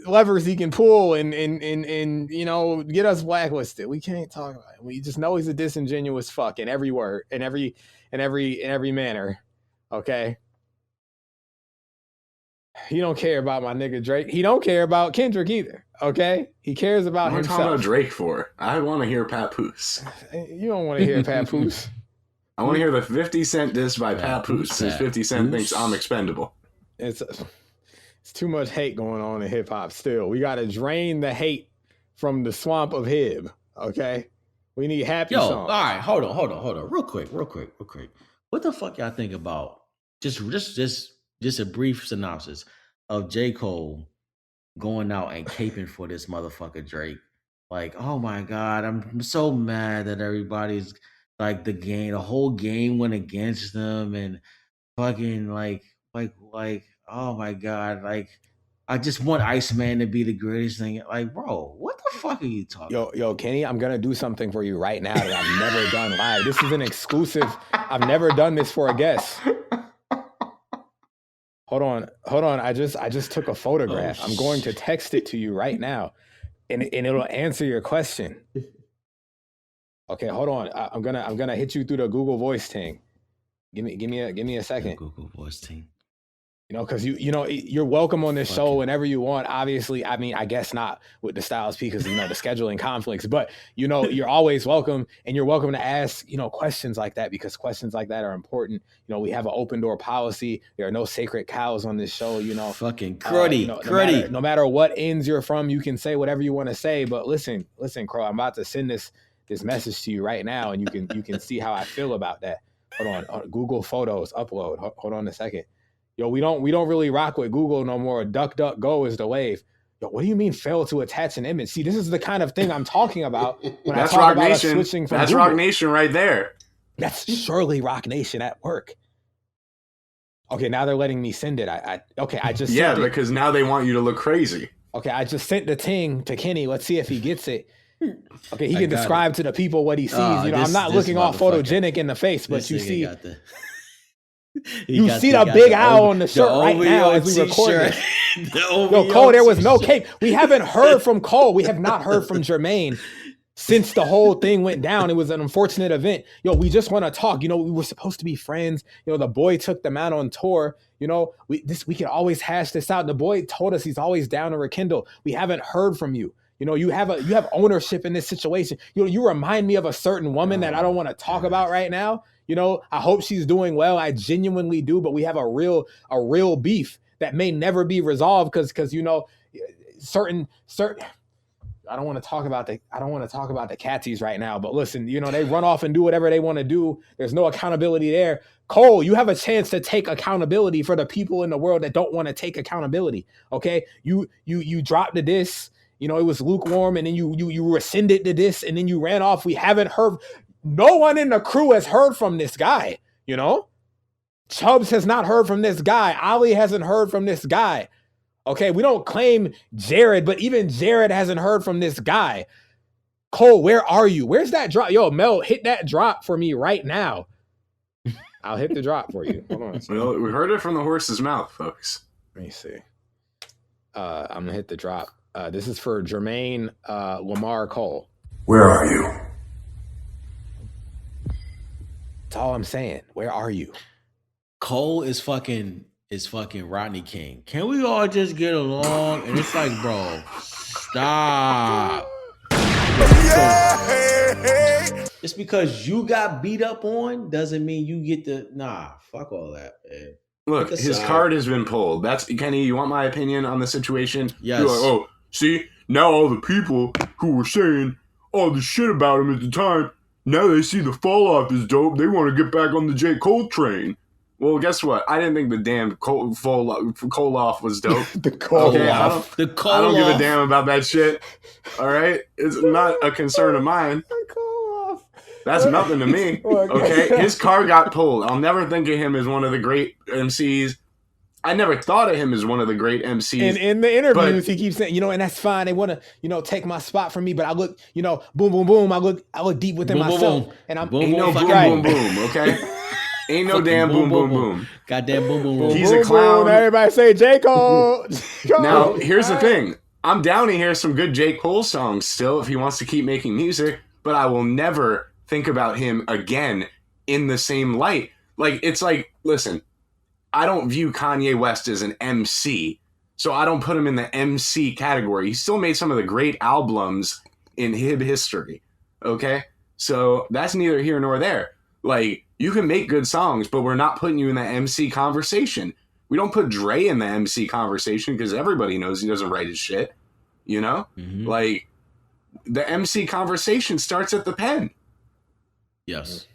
levers he can pull and you know, get us blacklisted. We can't talk about it. We just know he's a disingenuous fuck in every word, in every manner. Okay. He don't care about my nigga Drake. He don't care about Kendrick either. Okay. He cares about himself. What are you talking about Drake for? I want to hear Papoose. You don't want to hear Papoose. I want to hear the 50 Cent diss by Papoose, since 50 Cent thinks I'm expendable. It's too much hate going on in hip hop still. We got to drain the hate from the swamp of hip. Okay. We need happy songs. All right. Hold on. Real quick. What the fuck y'all think about just a brief synopsis of J. Cole going out and caping for this motherfucker Drake? Like, oh my God, I'm so mad that everybody's like the whole game went against them and fucking like, oh my God, like I just want Iceman to be the greatest thing. Like, bro, what the fuck are you talking about? Yo, Kenny, I'm gonna do something for you right now that I've never done live. This is an exclusive. I've never done this for a guest. Hold on. I just took a photograph. I'm going to text it to you right now, and it'll answer your question. Okay, hold on. I'm gonna hit you through the Google Voice thing. Give me a second. Google Voice thing. You know, because you're welcome on this show whenever you want. Obviously, I mean, I guess not with the Styles P because the scheduling conflicts, but you're always welcome, and you're welcome to ask questions like that because questions like that are important. We have an open door policy. There are no sacred cows on this show. Fucking cruddy. No matter what ends you're from, you can say whatever you want to say. But listen, Crow, I'm about to send this this message to you right now, and you can see how I feel about that. Hold on, Google Photos upload. Hold on a second. Yo, we don't really rock with Google no more. DuckDuckGo is the wave. Yo, what do you mean fail to attach an image? See, this is the kind of thing I'm talking about when That's I talk Rock about Nation. switching from That's Google. Rock Nation right there. That's surely Rock Nation at work. Okay, now they're letting me send it. I just sent it. Because now they want you to look crazy. Okay, I just sent the ting to Kenny. Let's see if he gets it. Okay, he can describe to the people what he sees. I'm not looking all photogenic in the face, but you see, you see the big owl on the shirt right now as we record this. Yo, Cole, there was no cape. We haven't heard from Cole. We have not heard from Jermaine since the whole thing went down. It was an unfortunate event. Yo, we just want to talk. We were supposed to be friends. The boy took them out on tour. We can always hash this out. The boy told us he's always down to rekindle. We haven't heard from you. You have ownership in this situation. You remind me of a certain woman that I don't want to talk about right now. I hope she's doing well. I genuinely do, but we have a real beef that may never be resolved because certain I don't want to talk about the Catsies right now, but listen, they run off and do whatever they want to do. There's no accountability there. Cole, you have a chance to take accountability for the people in the world that don't want to take accountability. Okay, you dropped the diss. It was lukewarm, and then you rescinded the diss, and then you ran off. We haven't heard. No one in the crew has heard from this guy. Chubbs has not heard from this guy. Ali hasn't heard from this guy. Okay, we don't claim Jared, but even Jared hasn't heard from this guy. Cole, where are you? Where's that drop? Yo, Mel, hit that drop for me right now. I'll hit the drop for you. Hold on. Well, we heard it from the horse's mouth, folks. Let me see. I'm going to hit the drop. This is for Jermaine Lamar Cole. Where are you? That's all I'm saying. Where are you? Cole is fucking Rodney King. Can we all just get along? And it's like, bro, stop. Just because you got beat up on doesn't mean you get the fuck all that, man. Look, his card has been pulled. That's Kenny. You want my opinion on the situation? Yes. You're like, oh, see, now all the people who were saying all the shit about him at the time, now they see the fall off is dope. They want to get back on the J. Cole train. Well, guess what? I didn't think the damn Cole off was dope. The Cole off. I don't give a damn about that shit. All right? It's not a concern of mine. The Cole off. That's nothing to me. Okay? His card got pulled. I'll never think of him as one of the great MCs. I never thought of him as one of the great MCs. And in the interviews, he keeps saying, and that's fine. They want to, take my spot from me, but I look, boom, boom, boom. I look deep within myself. Boom. And I'm ain't no boom, boom, boom, okay? Ain't no damn boom, boom, boom. Goddamn boom, boom, boom. He's a clown. Boom, everybody say J. Cole. Now, here's the thing. I'm down to hear some good J. Cole songs still if he wants to keep making music, but I will never think about him again in the same light. It's like, listen, I don't view Kanye West as an MC, so I don't put him in the MC category. He still made some of the great albums in hip history, okay? So that's neither here nor there. You can make good songs, but we're not putting you in the MC conversation. We don't put Dre in the MC conversation because everybody knows he doesn't write his shit, Mm-hmm. The MC conversation starts at the pen. Yes.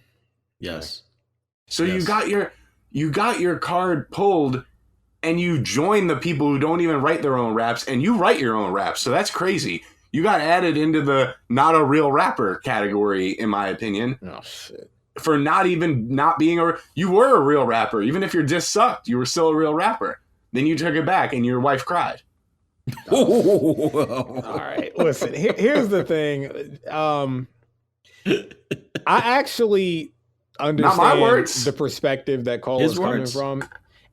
So yes. You got your card pulled, and you join the people who don't even write their own raps, and you write your own raps. So that's crazy. You got added into the not a real rapper category, in my opinion. Oh shit. For not being you were a real rapper. Even if your diss sucked, you were still a real rapper. Then you took it back and your wife cried. All right. Listen, here's the thing. I actually understand the perspective that Cole is coming from.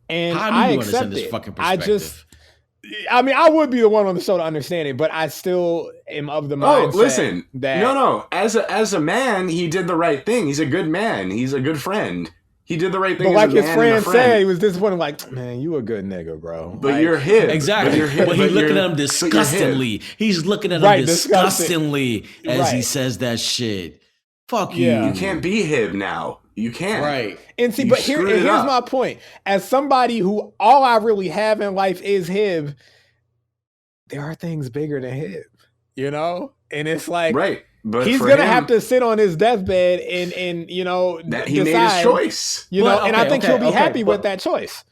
And I accept it. I would be the one on the show to understand it, but I still am of the mindset. Oh, listen. That no. As a man, he did the right thing. He's a good man. He's a good friend. He did the right thing. But his friend said, he was disappointed. Man, you a good nigga, bro. But you're hip. Exactly. But he's looking at him disgustingly. He's looking at him disgustingly as he says that shit. Fuck you. You can't be hip now. You can't. Right. And see, but here's my point. As somebody who all I really have in life is hip, there are things bigger than hip, And it's like, right. But he's for gonna him, have to sit on his deathbed and you know that he decide, made his choice. You know, But, and I think okay, he'll be okay, happy but with that choice.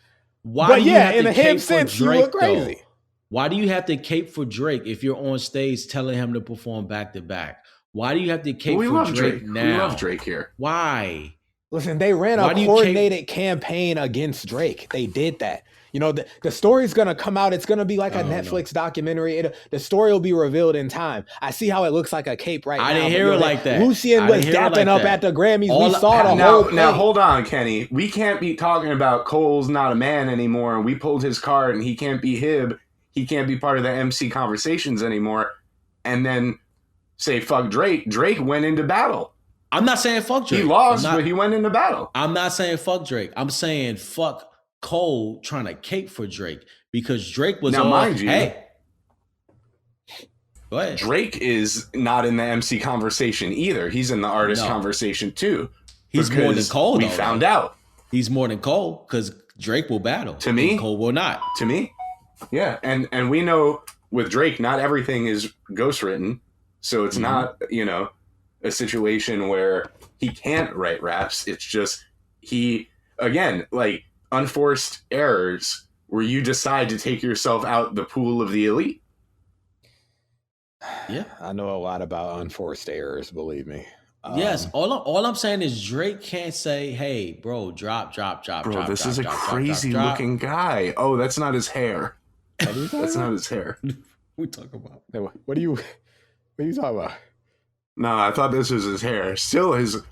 Why But do you yeah, have in to a him cape for sense, you Drake, look crazy. though? Why do you have to cape for Drake if you're on stage telling him to perform back to back? Why do you have to cape We for love Drake Drake. now? We love Drake here. Why? Listen, they ran Why a do you coordinated campaign against Drake. They did that. You know, the story's going to come out. It's going to be like a Netflix documentary. The story will be revealed in time. I see how it looks like a cape right now. I didn't hear it like that. Lucien I was didn't hear it dapping like up that. at the Grammys. All We saw the whole thing. Now, hold on, Kenny. We can't be talking about Cole's not a man anymore, and we pulled his card, and he can't be Hib. He can't be part of the MC conversations anymore, and then say, fuck Drake. Drake went into battle. I'm not saying fuck Drake. He lost, but he went into battle. I'm not saying fuck Drake. I'm saying fuck Cole trying to cape for Drake because Drake was Now, all, mind you, hey. Go ahead. Drake is not in the MC conversation either. He's in the artist conversation too. He's more than Cole, We though, found though. out. He's more than Cole because Drake will battle. To me? and Cole will not. To me, yeah. And we know with Drake, not everything is ghostwritten. So it's not, you know, a situation where he can't write raps. It's just again, like unforced errors where you decide to take yourself out the pool of the elite. Yeah. I know a lot about unforced errors, believe me. Yes. All I'm saying is Drake can't say, hey, bro, drop. Bro, this is a crazy looking guy. Oh, that's not his hair. That's not his hair. We talk about. What are you talking about? No, I thought this was his hair. Still, his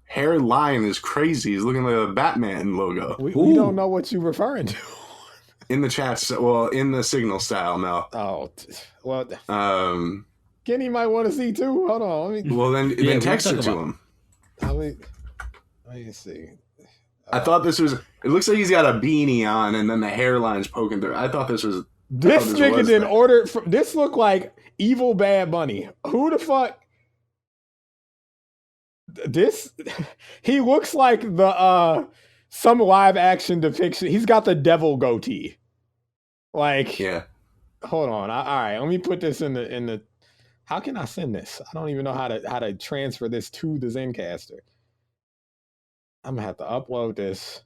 hairline is crazy. He's looking like a Batman logo. We don't know what you're referring to. In the chat, well, in the signal style, Mel. Oh, well, Kenny might want to see too. Hold on. Well, then text it to him. Let me see. I thought this was. It looks like he's got a beanie on, and then the hairline's poking through. I thought this was. This nigga didn't order. This looked like evil Bad Bunny. Who the fuck? This he looks like the some live action depiction. He's got the devil goatee. Like, yeah. Hold on. All right, let me put this in the. How can I send this? I don't even know how to transfer this to the Zencastr. I'm gonna have to upload this.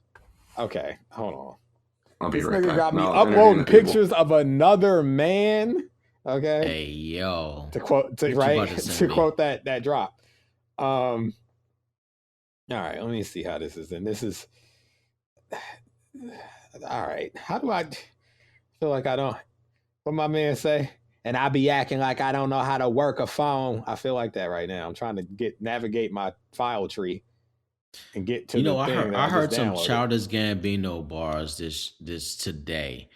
Okay, hold on. I'll be this right nigga back. got me No, uploading pictures of another man. Okay. Hey yo. To quote quote that drop. All right, let me see how this is. And this is all right. How do I feel like I don't? What my man say? And I be acting like I don't know how to work a phone. I feel like that right now. I'm trying to navigate my file tree and get to. I heard some Childish Gambino bars this today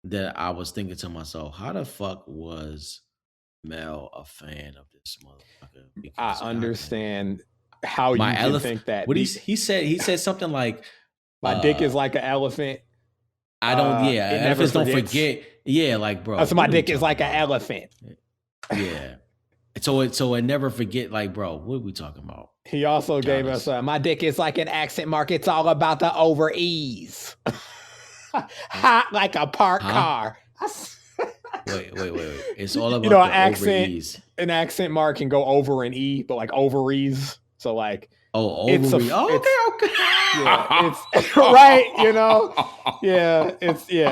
that I was thinking to myself, how the fuck was Mel a fan of this motherfucker? I understand how my you can think that. What he said something like, my dick is like an elephant. I don't. Elephants don't forget. Yeah, like bro. So my dick is like an elephant. Yeah. So it never forget. Like bro, what are we talking about? He also gave us my dick is like an accent mark. It's all about the over ease. Hot like a parked car. Wait. It's all about the accent. Over ease. An accent mark can go over an e, but like ovaries. So like. Oh, okay. Yeah, it's right, you know. Yeah,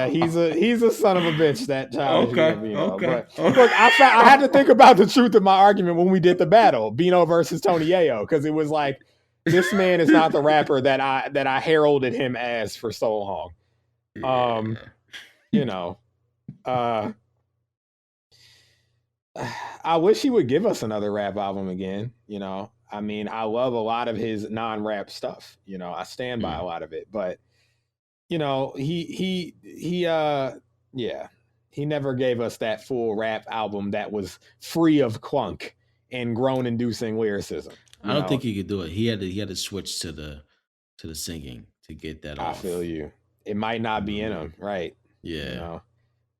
he's a son of a bitch. That child. Okay. But look, I had to think about the truth of my argument when we did the battle, Bino versus Tony Yayo, because it was like this man is not the rapper that I heralded him as for so long. You know, I wish he would give us another rap album again. You know. I mean, I love a lot of his non-rap stuff. You know, I stand by a lot of it, but you know, he never gave us that full rap album that was free of clunk and groan-inducing lyricism. I don't think he could do it. He had to switch to the singing to get that off. I feel you. It might not be in him, right? Yeah. You know?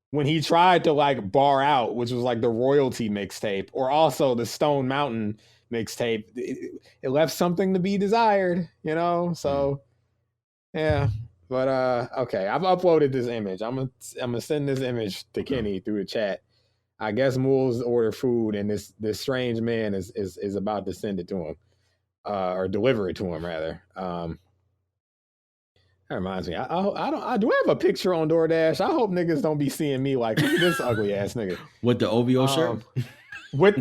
When he tried to like bar out, which was like the royalty mixtape, or also the Stone Mountain mixtape, it left something to be desired, you know. So yeah, but okay, I've uploaded this image. I'm gonna send this image to Kenny through the chat. I guess Mools order food, and this strange man is about to send it to him, or deliver it to him rather. That reminds me. I do have a picture on DoorDash. I hope niggas don't be seeing me like, look at this ugly ass nigga with the OVO shirt.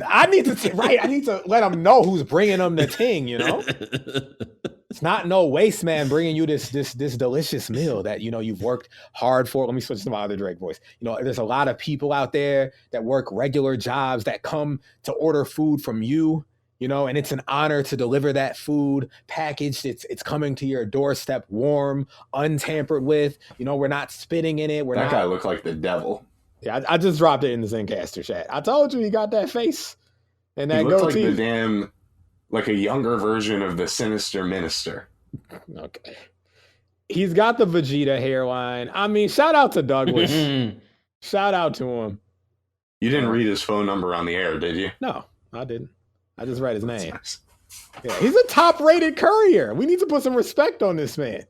I need to let them know who's bringing them the thing. You know, it's not no waste man bringing you this delicious meal that you've worked hard for. Let me switch to my other Drake voice. There's a lot of people out there that work regular jobs that come to order food from you. And it's an honor to deliver that food packaged. It's coming to your doorstep warm, untampered with. We're not spitting in it. That guy looked like the devil. Yeah, I just dropped it in the Zencaster chat. I told you he got that face and that he looked goatee. like a younger version of the Sinister Minister. Okay. He's got the Vegeta hairline. I mean, shout out to Douglas. Shout out to him. You didn't read his phone number on the air, did you? No, I didn't. I just read his name. Nice. Yeah, he's a top-rated courier. We need to put some respect on this man.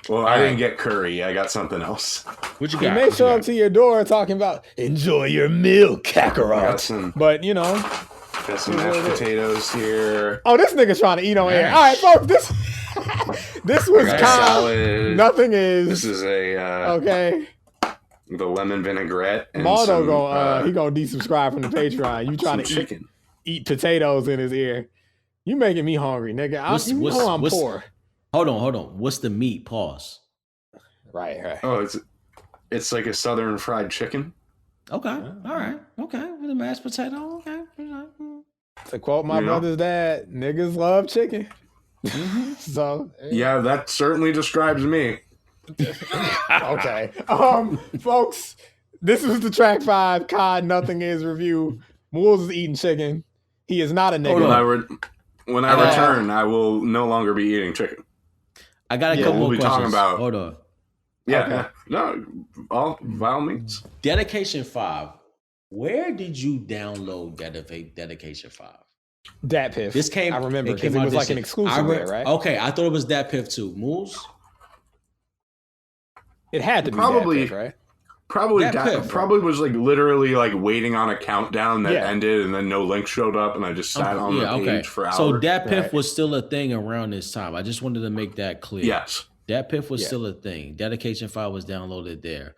Well, I didn't get curry. I got something else. What you He got? may show up to your door talking about, enjoy your meal, Kakarot. But, Got some mashed potatoes here. Oh, this nigga's trying to eat on air. All right, folks, this was salad. Nothing is. This is okay. The lemon vinaigrette. And Maldo he gonna desubscribe from the Patreon. You trying to chicken. Eat potatoes in his ear. You making me hungry, nigga. I'm poor. Hold on. What's the meat? Pause. Right. Oh, it's like a southern fried chicken. Okay. All right. Okay. With a mashed potato. Okay. To quote my brother's dad, niggas love chicken. So yeah, that certainly describes me. Okay. Folks, this was the Track 5 COD Nothing Is review. Mools is eating chicken. He is not a nigga. When I return, I will no longer be eating chicken. I got a couple more questions. Talking about, hold on. Yeah. Okay. No, by all means. Dedication 5. Where did you download Dedication 5? DatPiff. This came. I remember because it was like an exclusive there, right? Okay, I thought it was DatPiff too. Moves. It had to be probably DatPiff, right? Probably was like literally like waiting on a countdown that ended, and then no link showed up, and I just sat on the page for hours. So DatPiff was still a thing around this time. I just wanted to make that clear. Yes, DatPiff was still a thing. Dedication 5 was downloaded there.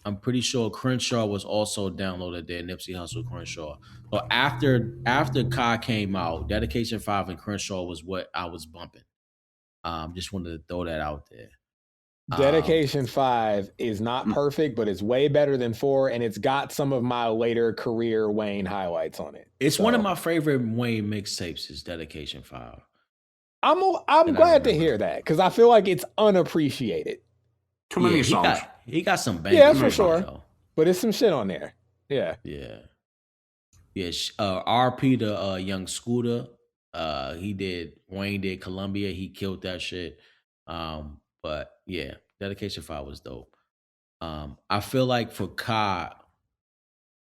I'm pretty sure Crenshaw was also downloaded there. Nipsey Hussle, Crenshaw. So after Kai came out, Dedication 5 and Crenshaw was what I was bumping. Just wanted to throw that out there. Dedication 5 is not perfect, but it's way better than 4, and it's got some of my later career Wayne highlights on it. It's one of my favorite Wayne mixtapes is Dedication 5. I'm glad to hear that because I feel like it's unappreciated. Too many songs. He got some bangers. Yeah, for sure. But it's some shit on there. Yeah. Yeah. RP to Young Scooter. Wayne did Columbia. He killed that shit. But yeah, Dedication 5 was dope. I feel like for Kai,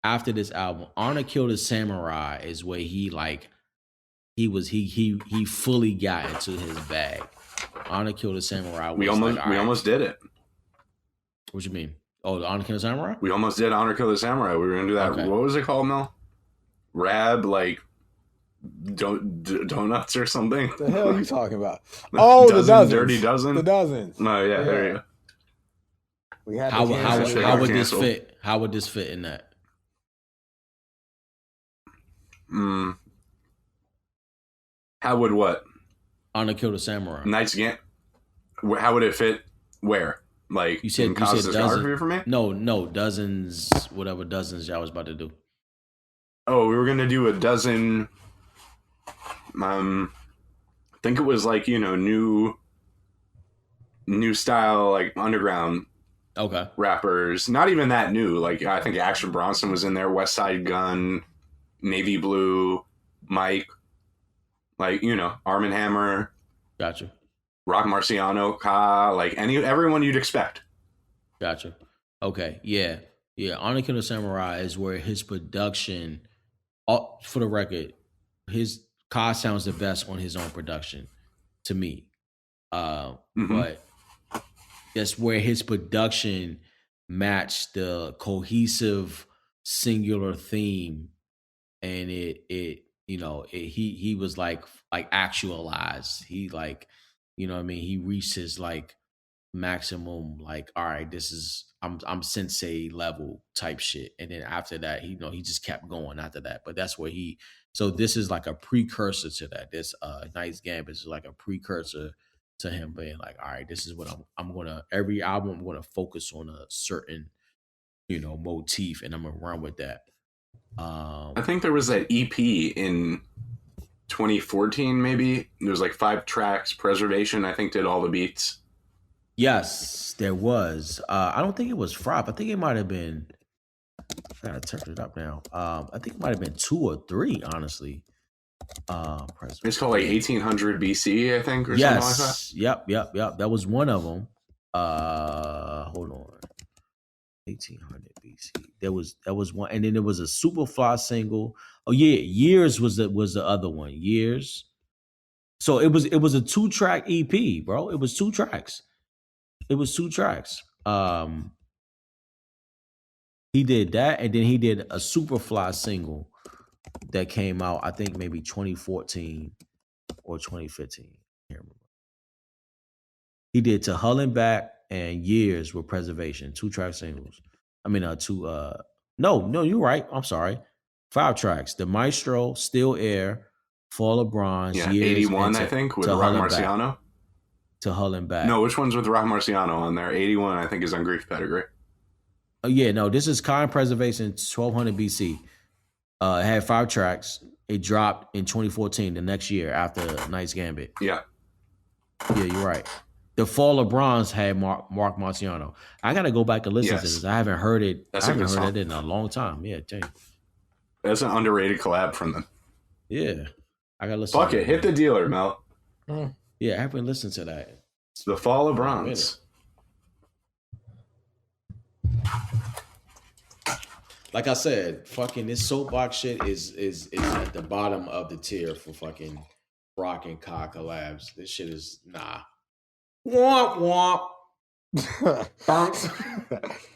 after this album, Honor Killed a Samurai is where he fully got into his bag. Honor Killed a Samurai. We almost did it. What you mean? Oh, the Honor Killed a Samurai? We almost did Honor Killed a Samurai. We were gonna do that. Okay. What was it called, Mel? Rab donuts or something. The hell are you talking about? Oh, the dozens. Dirty Dozen. The dozens. No, yeah. There you go. How would this fit? How would this fit in that? How would what? Honor Killed a Samurai. Knights Again. How would it fit? Where? Like you said discography for me? No, dozens. Whatever dozens y'all was about to do. Oh, we were gonna do a dozen. I think it was like new style like underground. Okay. Rappers, not even that new. Like I think Action Bronson was in there. West Side Gun, Navy Blue, Mike. Like Arm & Hammer. Gotcha. Rock Marciano, Ka, like everyone you'd expect. Gotcha. Okay. Yeah. Honor Killed a Samurai is where his production, for the record, his Ka sounds the best on his own production, to me. But that's where his production matched the cohesive singular theme, and he was like actualized. He like, you know what I mean? He reached his like maximum, like, all right, this is I'm sensei level type shit. And then after that, he just kept going after that. But that's where so this is like a precursor to that. This Knight's Gambit is like a precursor to him being like, all right, this is what I'm gonna, every album I'm gonna focus on a certain, motif, and I'm gonna run with that. I think there was that EP in 2014, maybe. There was like 5 tracks. Preservation, I think, did all the beats. Yes, there was. I don't think it was 5. I think it might have been. I gotta turn it up now. I think it might have been 2 or 3, honestly. It's called like 1800 BC, I think, or something like that. Yep. That was one of them. Hold on. 1800 BC. That was one, and then there was a Superfly single. Oh yeah, Years was the other one. Years. So it was a 2-track EP, bro. It was 2 tracks. He did that, and then he did a Superfly single that came out, I think maybe 2014 or 2015. I can't remember. He did To Hull and Back and Years with Preservation, 2-track singles. I mean, no, you're right. I'm sorry. 5 tracks. The Maestro, Still Air, Fall of Bronze, yeah, Years, 81, I think, with Rock Marciano. To Hull and Back. No, which one's with Rock Marciano on there? 81, I think, is on Grief Pedigree. Oh, yeah, no, this is Kind Preservation, 1200 BC. It had 5 tracks. It dropped in 2014, the next year after Knight's Gambit. Yeah. Yeah, you're right. The Fall of Bronze had Mark Marciano. I got to go back and listen to this. I haven't heard it. I haven't heard it in a long time. Yeah, dang. That's an underrated collab from them. Yeah. I got to listen Fuck to it. Hit the dealer, Mel. Yeah, I haven't listened to that. It's The Fall of Bronze. Like I said, fucking this soapbox shit is at the bottom of the tier for fucking rock and Ka collabs. This shit is nah. Womp womp.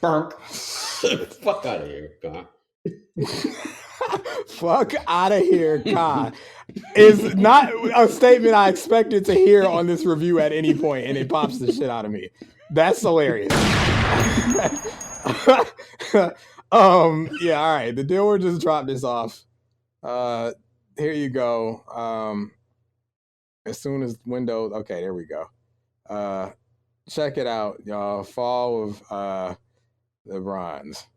Bunk. Fuck out of here, Ka. Fuck out of here, Ka. Is not a statement I expected to hear on this review at any point, and it pops the shit out of me. That's hilarious. Yeah, all right. The dealer just dropped this off. Here you go. As soon as Windows, okay, there we go. Check it out, y'all. Fall of the Bronze.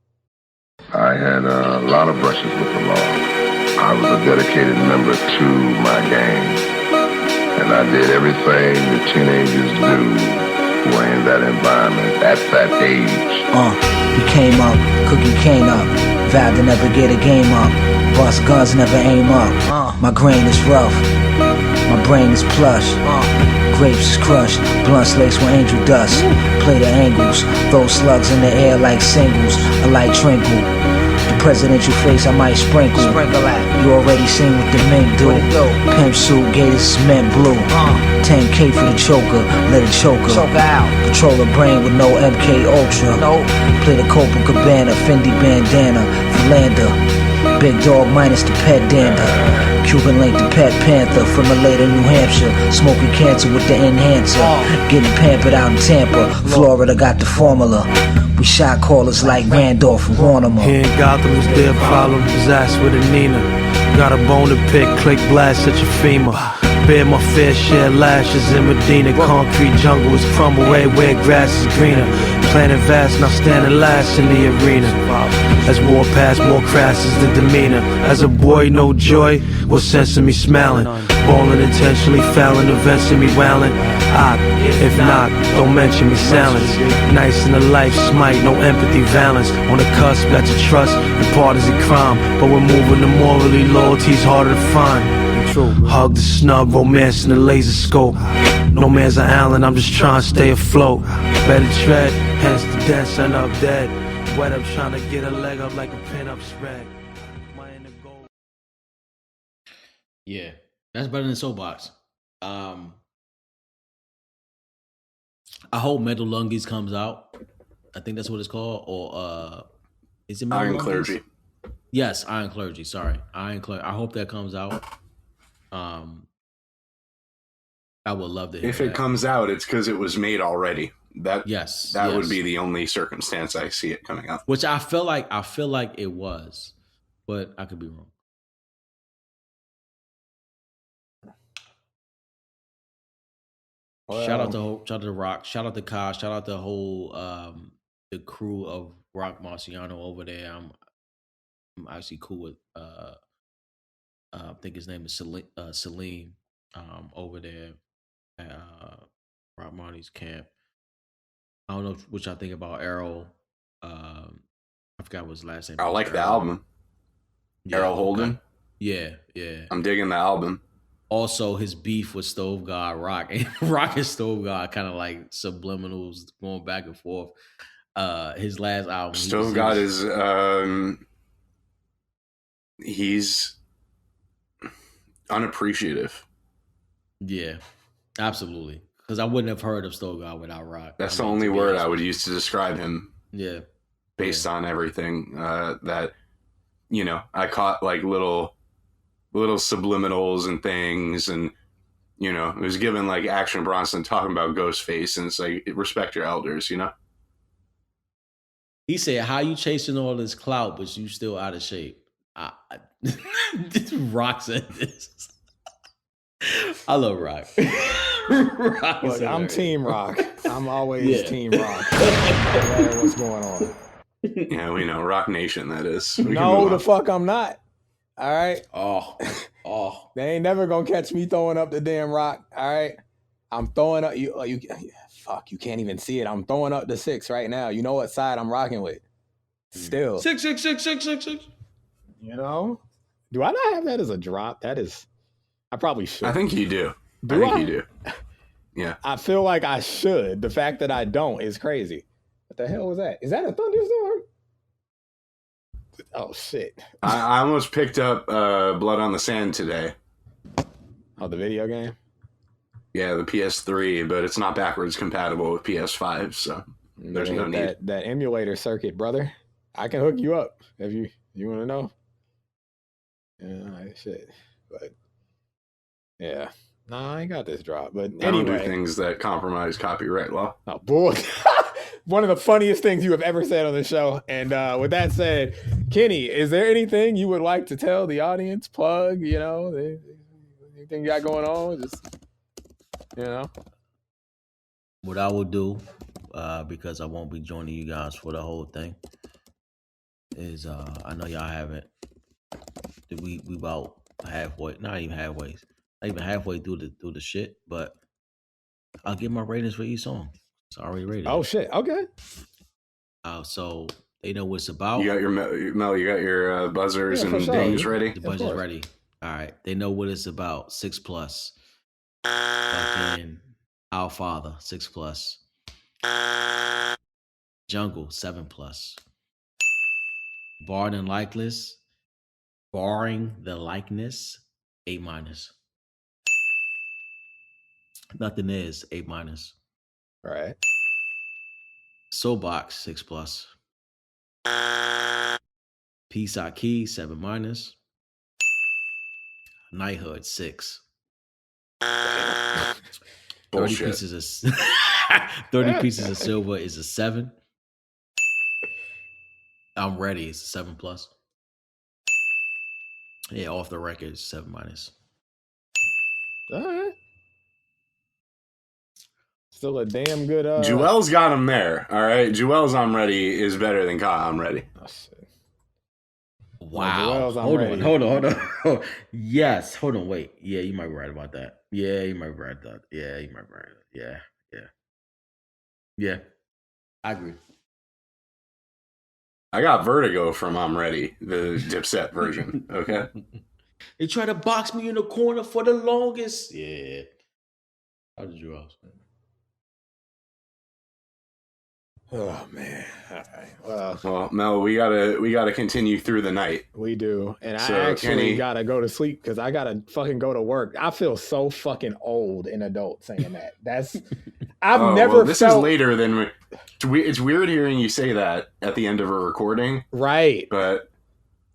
I had a lot of brushes with the law. I was a dedicated member to my gang, and I did everything that teenagers do who are in that environment at that age. We came up, cookie cane up, vowed to never get a game up, bust guns, never aim up. My grain is rough, my brain is plush, grapes is crushed, blunts laced with angel dust. Play the angles, throw slugs in the air like singles, a light trinkle. The presidential face I might sprinkle at. You already seen what the men do. Pimp suit, gators, cement blue. 10K for the choker, let it choke out. Control the brain with no MK Ultra. Play the Copacabana, Fendi bandana, Philander. Big dog minus the pet dander. Cuban link the pet panther from Maleta, New Hampshire. Smoking cancer with the enhancer. Getting pampered out in Tampa. Florida got the formula. We shot callers like Randolph and Warner. Here in Gotham is there, problem his ass with a Nina. Got a bone to pick, click blast at your femur. Bear my fair share lashes in Medina. Concrete jungle is crumble everywhere grass is greener. Planet vast, now standing last in the arena. As war passed, more crass is the demeanor. As a boy, no joy, what sense of me smiling? Ballin' intentionally, fouling, events of me wailing. If not, don't mention me silence. Nice in the life, smite, no empathy, valence. On the cusp, got your trust, the part is a crime. But we're moving to morally, loyalty's harder to find. Hug the snub, romance in the laser scope. No man's an island, I'm just trying to stay afloat. Better tread, hence the dead son up dead. Wet up trying to get a leg up like a pin-up spread. Yeah, that's better than Soapbox. I hope Metal Lungies comes out. I think that's what it's called. Or is it Metal Iron Lungies? Clergy? Yes, Iron Clergy. Sorry, Iron Clergy. I hope that comes out. I would love to hear If it comes out, it's because it was made already. That would be the only circumstance I see it coming out. Which I feel like it was, but I could be wrong. Well, shout out to Rock, shout out to Kyle, shout out the whole the crew of Rock Marciano over there. I'm actually cool with I think his name is Salim over there at Rock Marty's camp. I don't know what y'all think about Errol. I forgot what his last name. I like the album. Yeah, Errol Holden. Yeah, yeah. I'm digging the album. Also, his beef with Stove God Rock. Rock and Stove God kind of like subliminals going back and forth. His last album. Stove God is he's unappreciative. Yeah, absolutely. Because I wouldn't have heard of Stove God without Rock. That's the only word I would use to describe him. Yeah. Based on everything that, you know, I caught like little subliminals and things, and you know, it was given like Action Bronson talking about Ghostface, and it's like, respect your elders, you know. He said, "How you chasing all this clout, but you still out of shape?" Rock said this. I love Rock. Look, I'm Team Rock. I'm always Team Rock. What's going on? Yeah, we know. Rock Nation, that is. No, the fuck I'm not. All right. Oh. They ain't never gonna catch me throwing up the damn rock. All right. I'm throwing up you fuck, you can't even see it. I'm throwing up the 6 right now. You know what side I'm rocking with. Still. 6. You know? Do I not have that as a drop? That is, I probably should. I think you do. I think you do. Yeah. I feel like I should. The fact that I don't is crazy. What the hell was that? Is that a thunderstorm? Oh shit. I almost picked up Blood on the Sand today. Oh, the video game? Yeah, the PS3, but it's not backwards compatible with PS5, so there's no need. That emulator circuit, brother. I can hook you up if you want to know. Yeah, shit. But yeah. Nah, I ain't got this drop. But I don't anyway. do things that compromise copyright law. Oh boy. One of the funniest things you have ever said on the show. And with that said, Kenny, is there anything you would like to tell the audience? Plug, you know, anything you got going on? Just, you know. What I will do, because I won't be joining you guys for the whole thing, is I know y'all haven't. We about halfway, not even halfway through the shit, but I'll get my ratings for each song. It's already rated. Oh shit! Okay. So they know what it's about. You got your Mel. You got your buzzers and dings ready. The buzzer's ready. All right. They know what it's about. 6+. Fucking Our Father. 6+. Jungle. 7+. Barring the likeness. 8-. Nothing is 8-. All right. Soulbox 6+. Peace I Key 7-. Knighthood 6. 30 pieces of 30 pieces of silver is a 7. I'm ready. It's a 7+. Yeah, off the record, 7-. All right. Still a damn good. Jewel's got him there. All right, Jewel's I'm ready is better than Kyle I'm ready. Oh, shit. Wow. Hold on. Yes. Hold on. Wait. Yeah, you might be right about that. Yeah, you might be right about that. Yeah, you might be right. Yeah. I agree. I got Vertigo from I'm Ready, the Dipset version. Okay. They tried to box me in the corner for the longest. Yeah. How did you ask? Oh man! All right. Well, Mel, we gotta continue through the night. We do, and So, I actually Kenny- gotta go to sleep because I gotta fucking go to work. I feel so fucking old and adult saying that. That's I've never. Well, this felt, is later than it's weird hearing you say that at the end of a recording, right? but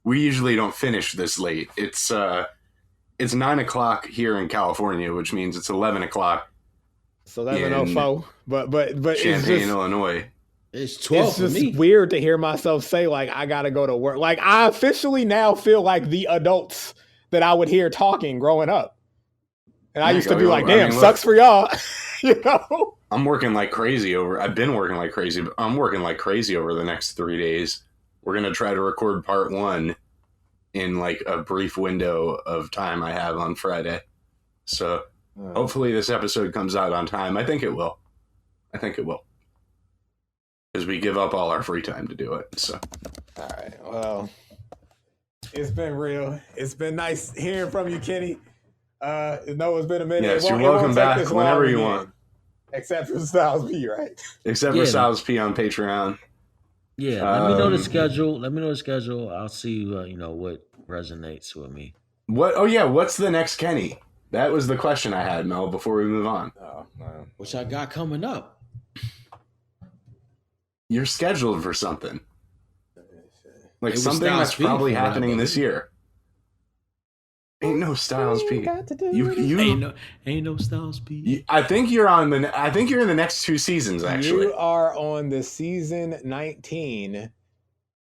we usually don't finish this late. It's 9 o'clock here in California, which means it's 11 o'clock. It's 11:04. But Champaign, it's just, Illinois. It's 12 it's for me. just weird to hear myself say, like, I gotta go to work. Like, I officially now feel like the adults that I would hear talking growing up. And I used to be like, damn, sucks for y'all. You know? I'm working like crazy I've been working like crazy, but I'm working like crazy over the next 3 days. We're going to try to record part 1 in like a brief window of time I have on Friday. So hopefully this episode comes out on time. I think it will. Because we give up all our free time to do it. So, all right. Well, it's been real. It's been nice hearing from you, Kenny. It's been a minute. Yes, you're welcome back whenever you want. Except for Styles P, right? Except for Styles P on Patreon. Yeah, let me know the schedule. I'll see what resonates with me. What? Oh yeah, what's the next Kenny? That was the question I had, Mel, before we move on. Oh, man. Which I got coming up. You're scheduled for something. Like something that's P probably happening this year. Ain't no Styles P. You ain't no Styles P. I think you're in the next 2 seasons, actually. You are on the season 19.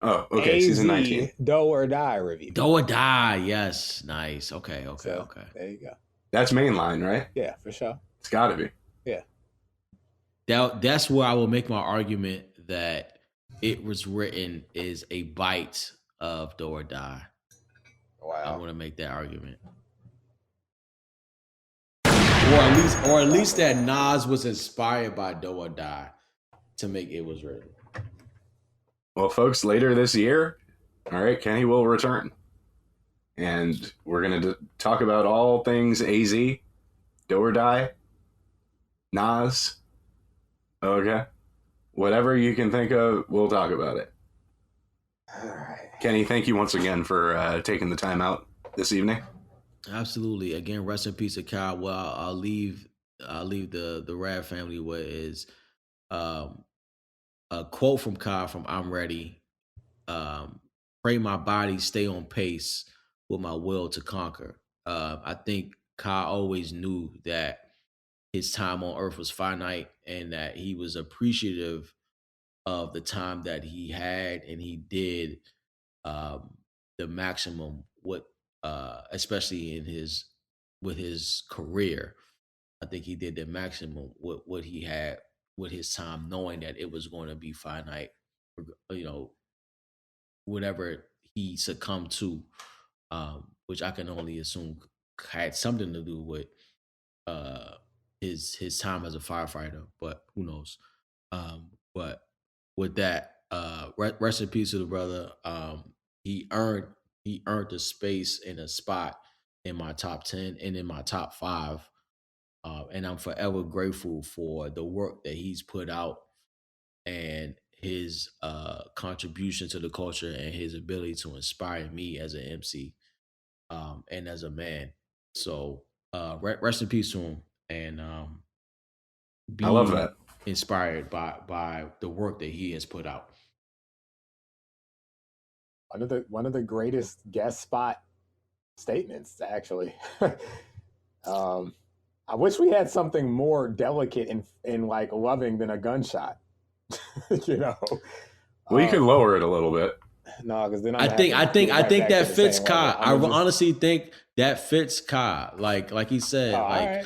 Oh, okay, season 19. Do or Die review. Do or Die, yes. Nice. Okay. There you go. That's mainline, right? Yeah, for sure. It's gotta be. Yeah. That's where I will make my argument that It Was Written is a bite of Do or Die. Wow. I want to make that argument. Or at least that Nas was inspired by Do or Die to make It Was Written. Well, folks, later this year, all right, Kenny will return. And we're going to talk about all things AZ, Do or Die, Nas. Okay. Whatever you can think of, we'll talk about it. All right. Kenny, thank you once again for taking the time out this evening. Absolutely. Again, rest in peace to Kyle. Well, I'll leave the Rad family with a quote from Kyle from I'm Ready. Pray my body stay on pace with my will to conquer. I think Kyle always knew that his time on earth was finite and that he was appreciative of the time that he had, and he did the maximum especially with his career. I think he did the maximum with what he had with his time, knowing that it was going to be finite, whatever he succumbed to, which I can only assume had something to do with his time as a firefighter, but who knows? But with that, rest in peace to the brother. He earned the space and a spot in my top 10 and in my top 5. And I'm forever grateful for the work that he's put out and his contribution to the culture and his ability to inspire me as an MC and as a man. So rest in peace to him, and be I love that. Inspired by the work that he has put out. One of the greatest guest spot statements, actually. I wish we had something more delicate and like loving than a gunshot. You know. Well, you can lower it a little bit. No, because then I think that fits Ka. I honestly think that fits Ka. Like he said, right.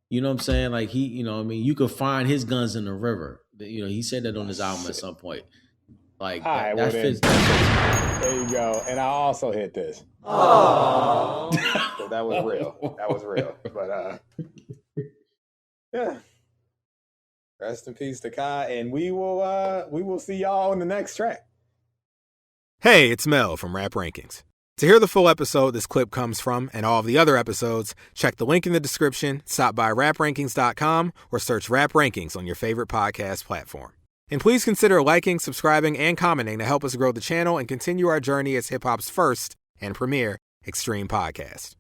You know what I'm saying? Like he, you could find his guns in the river. He said that on his album at some point. Like that fits. There you go. And I also hit this. Oh, so that was real. That was real. But yeah. Rest in peace to Kai, and we will see y'all in the next track. Hey, it's Mel from Rap Rankings. To hear the full episode this clip comes from and all of the other episodes, check the link in the description, stop by raprankings.com, or search Rap Rankings on your favorite podcast platform. And please consider liking, subscribing, and commenting to help us grow the channel and continue our journey as hip-hop's first and premier extreme podcast.